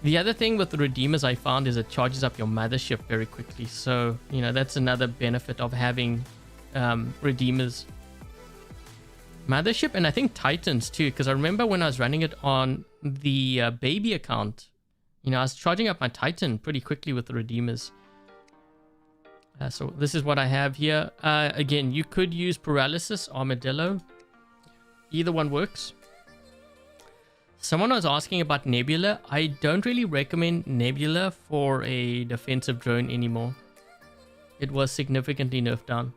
The other thing with the Redeemers I found is it charges up your mothership very quickly. So, you know, that's another benefit of having Redeemers. Mothership, and I think Titans too, because I remember when I was running it on the baby account, you know, I was charging up my Titan pretty quickly with the Redeemers. So this is what I have here. Again, you could use Paralysis, Armadillo. Either one works. Someone was asking about Nebula. I don't really recommend Nebula for a defensive drone anymore. It was significantly nerfed down.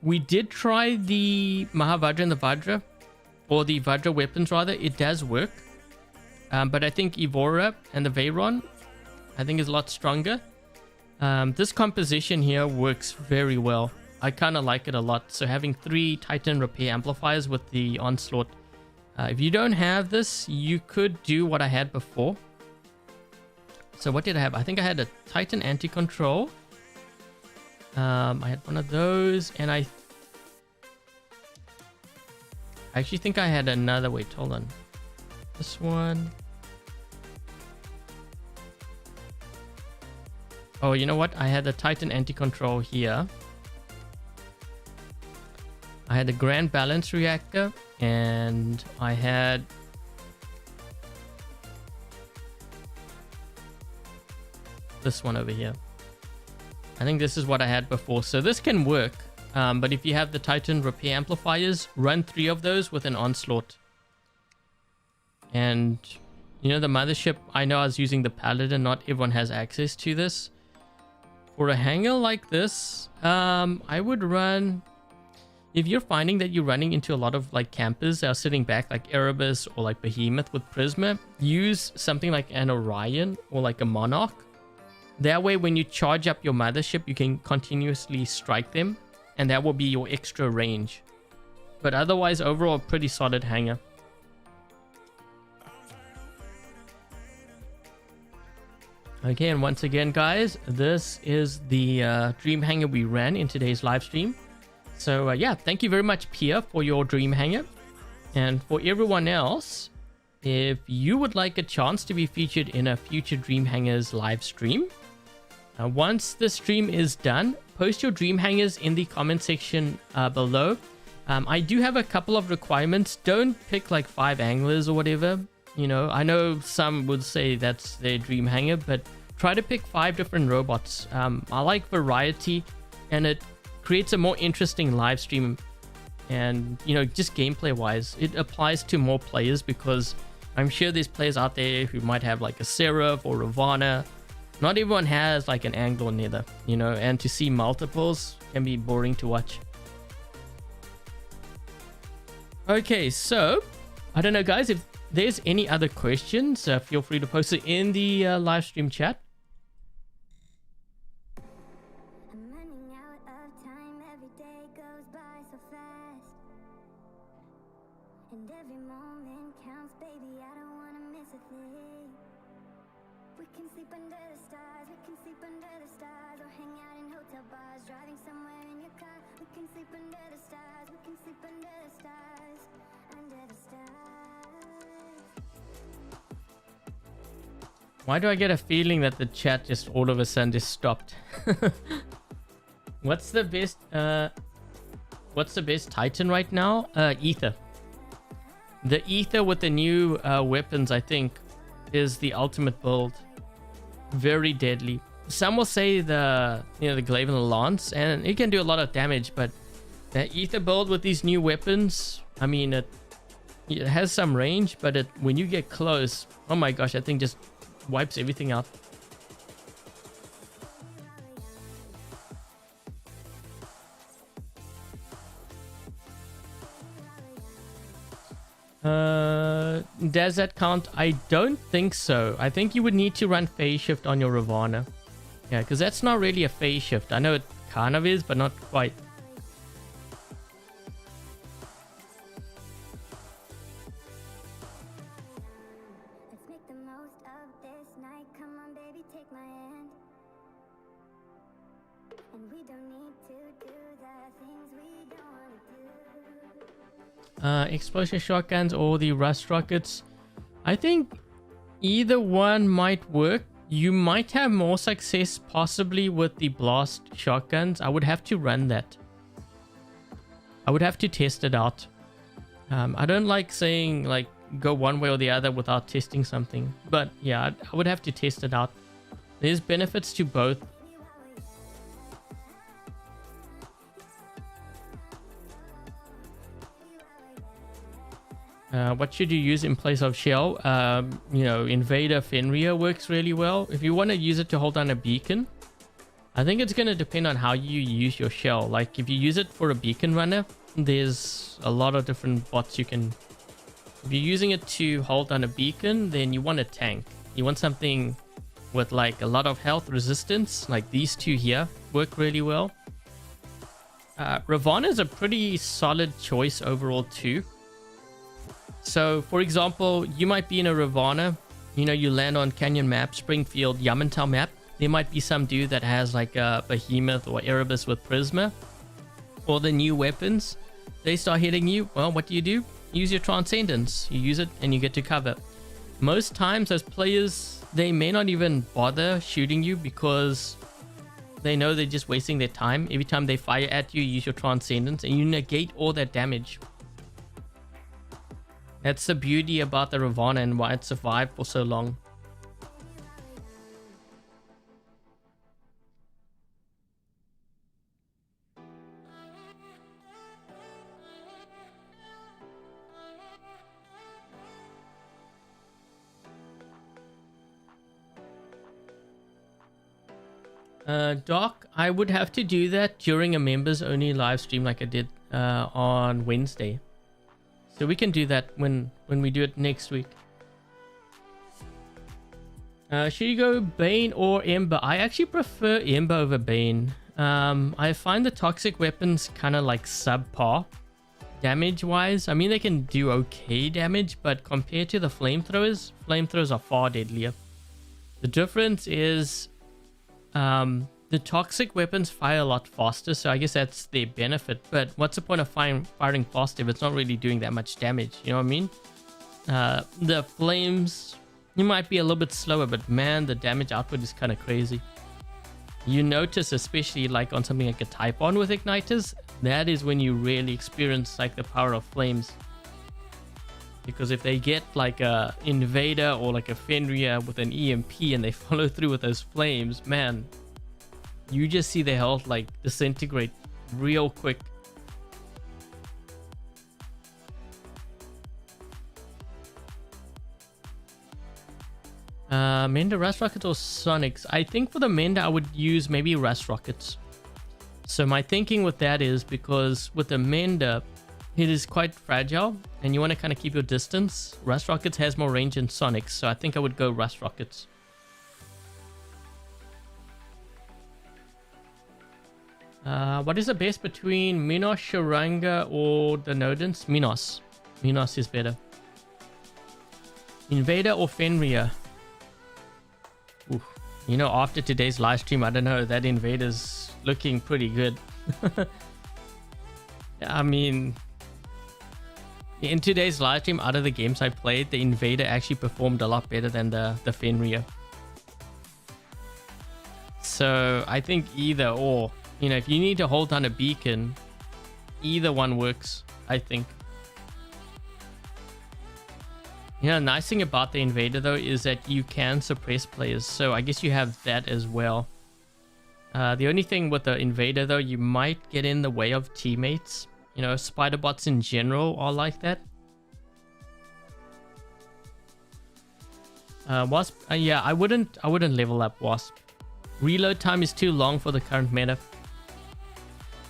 We did try the Mahavajra and the Vajra, or the Vajra weapons rather. It does work. But I think Evora and the Veyron, I think is a lot stronger. This composition here works very well. I kind of like it a lot. So having 3 Titan repair amplifiers with the Onslaught. If you don't have this, you could do what I had before. So what did I have? I think I had a Titan anti-control. I had one of those, and I actually think I had another. Wait, hold on. This one. Oh, you know what? I had a Titan anti-control here. I had a Grand Balance Reactor, and I had this one over here. I think this is what I had before. So this can work, but if you have the Titan repair amplifiers, run 3 of those with an Onslaught. And, you know, the mothership, I know I was using the Paladin, not everyone has access to this. For a hangar like this, I would run... If you're finding that you're running into a lot of like campers that are sitting back, like Erebus or like Behemoth with Prisma, use something like an Orion or like a Monarch. That way, when you charge up your mothership, you can continuously strike them, and that will be your extra range. But otherwise, overall, pretty solid hangar. Okay, and once again, guys, this is the Dream Hangar we ran in today's live stream. So yeah, thank you very much, Pierre, for your Dream Hangar. And for everyone else, if you would like a chance to be featured in a future Dream Hangars live stream, once the stream is done, post your Dream Hangars in the comment section below. I do have a couple of requirements. Don't pick like 5 anglers or whatever. You know, I know some would say that's their Dream Hangar, but try to pick 5 different robots. I like variety, and it creates a more interesting live stream, and you know, just gameplay wise it applies to more players, because I'm sure there's players out there who might have like a Seraph or Ravana. Not everyone has like an Angler or Nether, you know, and to see multiples can be boring to watch. Okay, so I don't know, guys, if there's any other questions, feel free to post it in the live stream chat. Why do I get a feeling that the chat just all of a sudden just stopped? What's the best Titan right now? Ether. The Ether with the new weapons, I think, is the ultimate build. Very deadly. Some will say the Glaive and the Lance, and it can do a lot of damage, but the Ether build with these new weapons, I mean, it has some range, but when you get close, oh my gosh, I think just wipes everything out. Does that count? I don't think so. I think you would need to run phase shift on your Ravana. Yeah, because that's not really a phase shift. I know it kind of is, but not quite. Explosion shotguns or the rust rockets. I think either one might work. You might have more success possibly with the blast shotguns. I would have to run that. I would have to test it out. I don't like saying like go one way or the other without testing something. But yeah, I would have to test it out. There's benefits to both. What should you use in place of shell? You know, Invader, Fenrir works really well. If you want to use it to hold down a beacon, I think it's going to depend on how you use your shell. Like if you use it for a beacon runner, there's a lot of different bots you can... If you're using it to hold down a beacon, then you want a tank. You want something with like a lot of health resistance, like these two here work really well. Ravana is a pretty solid choice overall too. So, for example, you might be in a Ravana, you know, you land on Canyon map, Springfield, Yamantau map. There might be some dude that has like a Behemoth or Erebus with Prisma. Or the new weapons. They start hitting you. Well, what do? Use your Transcendence. You use it and you get to cover. Most times, those players, they may not even bother shooting you because they know they're just wasting their time. Every time they fire at you, use your Transcendence and you negate all that damage. That's the beauty about the Ravana and why it survived for so long. Doc, I would have to do that during a members only live stream like I did on Wednesday. So we can do that when we do it next week. Should you go Bane or Ember? I actually prefer Ember over Bane. I find the toxic weapons kind of like subpar damage wise. I mean, they can do okay damage, but compared to the flamethrowers are far deadlier. The difference is the toxic weapons fire a lot faster, so I guess that's their benefit. But what's the point of firing faster if it's not really doing that much damage? You know what I mean? The flames, you might be a little bit slower, but man, the damage output is kind of crazy. You notice, especially like on something like a Typhon with igniters, that is when you really experience like the power of flames. Because if they get like a Invader or like a Fenrir with an EMP and they follow through with those flames, man, you just see their health like disintegrate real quick. Mender, Rust Rockets or Sonics? I think for the Mender I would use maybe Rust Rockets. So my thinking with that is because with the Mender it is quite fragile and you want to kind of keep your distance. Rust Rockets has more range than Sonics, so I think I would go Rust Rockets. What is the best between Minos, Sharanga, or the Nodens? Minos. Minos is better. Invader or Fenrir? Oof. You know, after today's live stream, I don't know, that Invader's looking pretty good. I mean, in today's live stream, out of the games I played, the Invader actually performed a lot better than the Fenrir. So I think either or. You know, if you need to hold down a beacon, either one works, I think. You know, the nice thing about the Invader, though, is that you can suppress players. So I guess you have that as well. The only thing with the Invader, though, you might get in the way of teammates. You know, spider bots in general are like that. Wasp, yeah, I wouldn't level up Wasp. Reload time is too long for the current meta.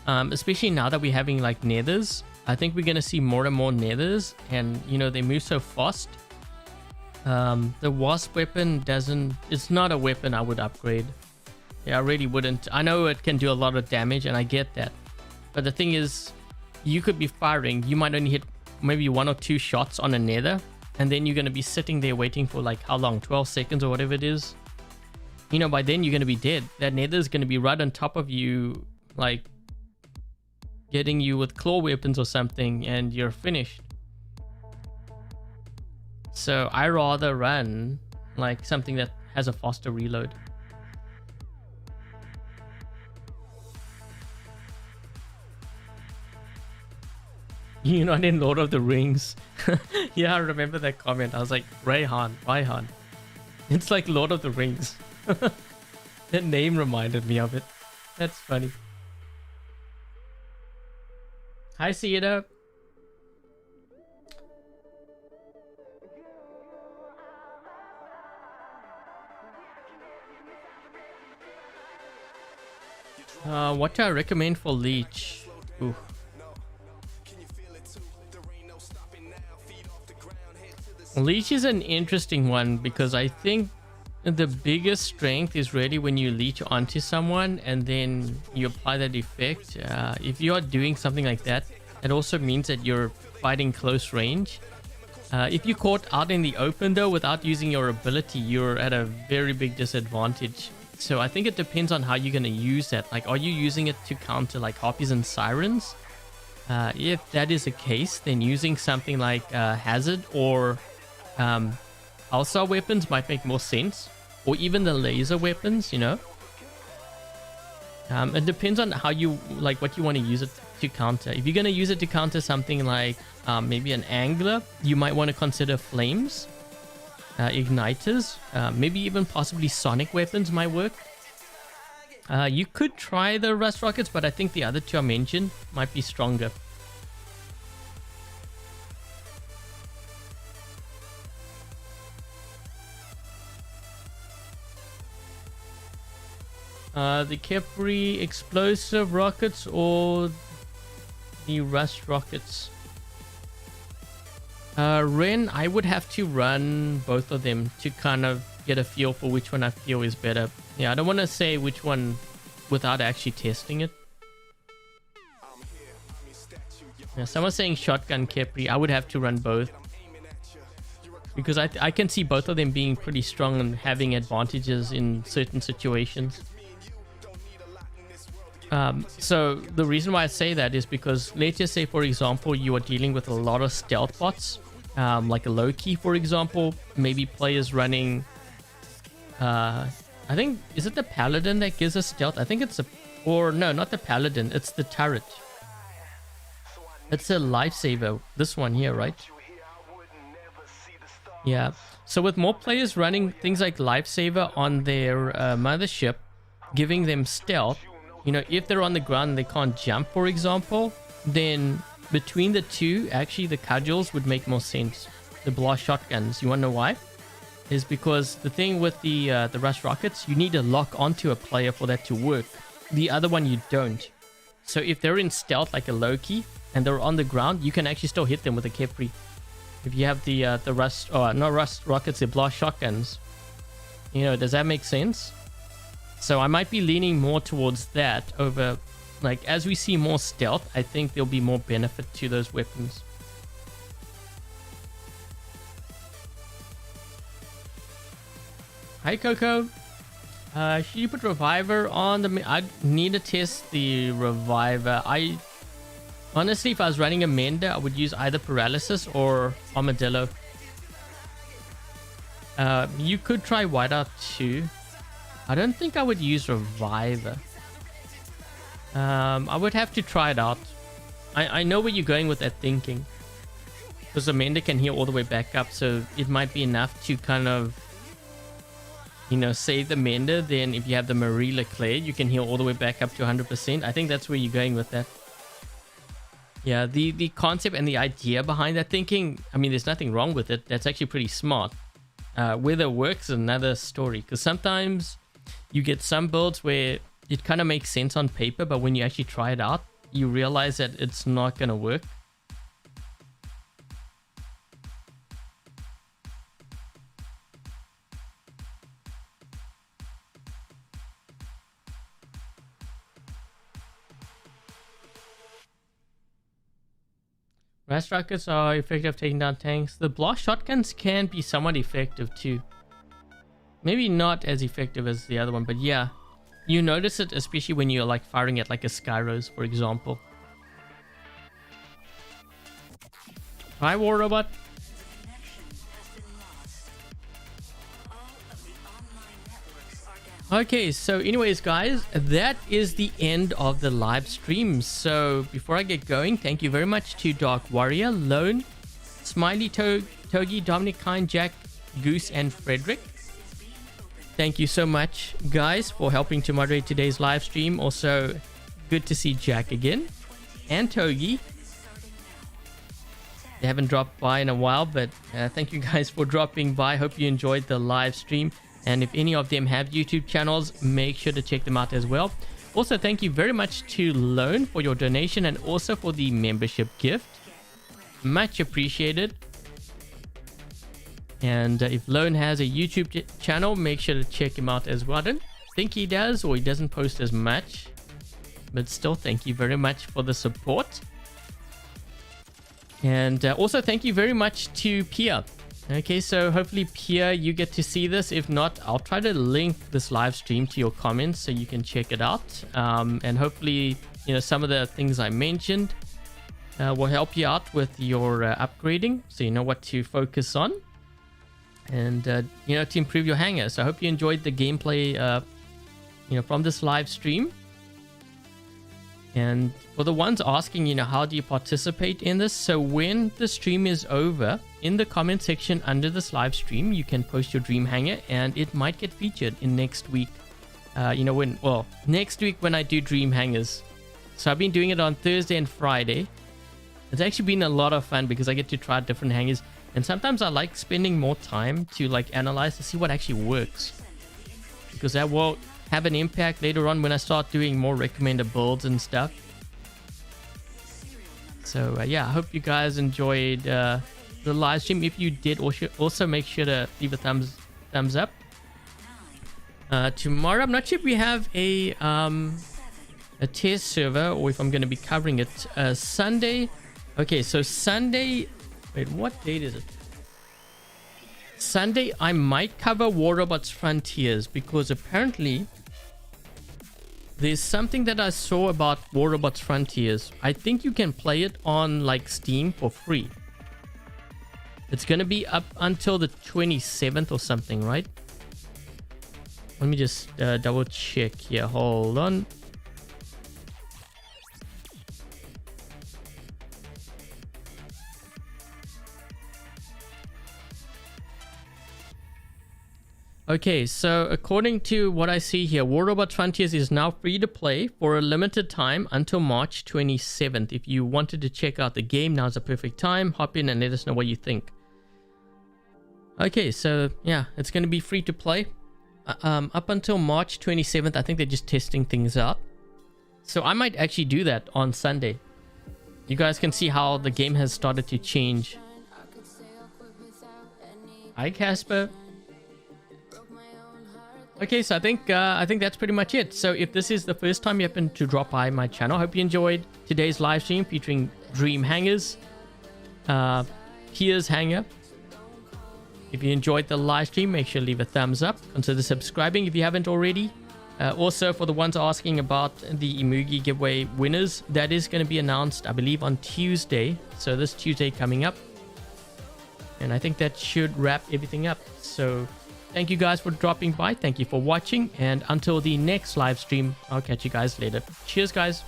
Especially now that we're having like Nethers. I think we're going to see more and more Nethers, and you know, they move so fast. The Wasp weapon it's not a weapon I would upgrade. Yeah, I really wouldn't. I know it can do a lot of damage and I get that. But the thing is, you could be firing, you might only hit maybe 1 or 2 shots on a Nether, and then you're going to be sitting there waiting for like how long, 12 seconds or whatever it is. You know, by then you're going to be dead. That Nether is going to be right on top of you, like getting you with claw weapons or something, and you're finished. So I rather run like something that has a faster reload. You're not in Lord of the Rings. Yeah, I remember that comment. I was like, Raihan. It's like Lord of the Rings. That name reminded me of it. That's funny. Hi, Cedar. What do I recommend for Leech? Ooh. Leech is an interesting one because I think the biggest strength is really when you leech onto someone and then you apply that effect. If you are doing something like that, it also means that you're fighting close range. If you're caught out in the open though without using your ability, you're at a very big disadvantage. So I think it depends on how you're going to use that. Like, are you using it to counter like Harpies and Sirens? If that is the case, then using something like Hazard or Pulsar weapons might make more sense. Or even the laser weapons, you know. It depends on how you, like, what you want to use it to counter. If you're going to use it to counter something like maybe an Angler, you might want to consider Flames. Igniters, maybe even possibly sonic weapons might work. You could try the rust rockets, but I think the other two I mentioned might be stronger. The Kepri explosive rockets or the rust rockets? Ren, I would have to run both of them to kind of get a feel for which one I feel is better. Yeah, I don't want to say which one without actually testing it. Yeah, someone's saying shotgun Kepri. I would have to run both. Because I can see both of them being pretty strong and having advantages in certain situations. So the reason why I say that is because let's just say, for example, you are dealing with a lot of stealth bots, like a Loki, for example. Maybe players running, I think, is it the Paladin that gives us stealth? I think it's or no, not the Paladin, it's the turret. It's a lifesaver, this one here, right? Yeah, so with more players running things like lifesaver on their mothership, giving them stealth, you know, if they're on the ground and they can't jump, for example, then between the two, actually the cudgels would make more sense. The blast shotguns. You want to know why? Is because the thing with the rust rockets, you need to lock onto a player for that to work. The other one you don't. So if they're in stealth like a Loki and they're on the ground, you can actually still hit them with a Kepri. If you have the rust, oh, not rust rockets, the blast shotguns. You know, does that make sense? So I might be leaning more towards that over, like, as we see more stealth, I think there'll be more benefit to those weapons. Hi, Coco. Should you put Reviver on the... I need to test the Reviver. Honestly, if I was running a Mender, I would use either Paralysis or Armadillo. You could try Whiteout too. I don't think I would use Reviver. I would have to try it out. I know where you're going with that thinking. Because the Mender can heal all the way back up, so it might be enough to kind of, you know, save the Mender. Then if you have the Marie Leclerc, you can heal all the way back up to 100%. I think that's where you're going with that. Yeah, the concept and the idea behind that thinking, I mean, there's nothing wrong with it. That's actually pretty smart. Whether it works is another story. Because sometimes you get some builds where it kind of makes sense on paper, but when you actually try it out, you realize that it's not going to work. Rust rockets are effective taking down tanks. The blast shotguns can be somewhat effective too. Maybe not as effective as the other one, but yeah. You notice it especially when you're like firing at like a Skyros, for example. Hi, War Robot. Okay, so anyways, guys, that is the end of the live stream. So before I get going, thank you very much to Dark Warrior, Lone, Smiley, Togi, Dominic, Kind, Jack, Goose, and Frederick. Thank you so much, guys, for helping to moderate today's live stream. Also, good to see Jack again. And Togi. They haven't dropped by in a while, but thank you guys for dropping by. Hope you enjoyed the live stream. And if any of them have YouTube channels, make sure to check them out as well. Also, thank you very much to Lone for your donation and also for the membership gift. Much appreciated. And if Lone has a YouTube channel, make sure to check him out as well. I don't think he does, or he doesn't post as much. But still, thank you very much for the support. And also, thank you very much to Pierre. Okay, so hopefully, Pierre, you get to see this. If not, I'll try to link this live stream to your comments so you can check it out. And hopefully, you know, some of the things I mentioned will help you out with your upgrading, so you know what to focus on. And, you know, to improve your hangar. So I hope you enjoyed the gameplay, you know, from this live stream. And for the ones asking, you know, how do you participate in this? So when the stream is over, in the comment section under this live stream, you can post your Dream Hangar and it might get featured in next week. You know, next week when I do Dream Hangars. So I've been doing it on Thursday and Friday. It's actually been a lot of fun because I get to try different hangars. And sometimes I like spending more time to like analyze to see what actually works. Because that will have an impact later on when I start doing more recommended builds and stuff. So yeah, I hope you guys enjoyed the live stream. If you did, also make sure to leave a thumbs up. Tomorrow, I'm not sure if we have a test server or if I'm going to be covering it. Sunday. Okay, so Sunday. Wait, what date is it? Sunday, I might cover War Robots Frontiers because apparently there's something that I saw about War Robots Frontiers. I think you can play it on like Steam for free. It's going to be up until the 27th or something, right? Let me just double check here. Hold on. Okay, so according to what I see here, War Robots Frontiers is now free to play for a limited time until March 27th. If you wanted to check out the game, now's the perfect time. Hop in and let us know what you think. Okay, so yeah, it's going to be free to play up until March 27th. I think they're just testing things out. So I might actually do that on Sunday. You guys can see how the game has started to change. Hi, Casper. Okay, so I think that's pretty much it. So if this is the first time you happen to drop by my channel, I hope you enjoyed today's live stream featuring Dream Hangars, Pierre's Hangar. If you enjoyed the live stream, make sure to leave a thumbs up. Consider subscribing if you haven't already. Also, for the ones asking about the Imugi giveaway winners, that is going to be announced, I believe, on Tuesday. So this Tuesday coming up. And I think that should wrap everything up. So thank you guys for dropping by. Thank you for watching. And until the next live stream, I'll catch you guys later. Cheers, guys.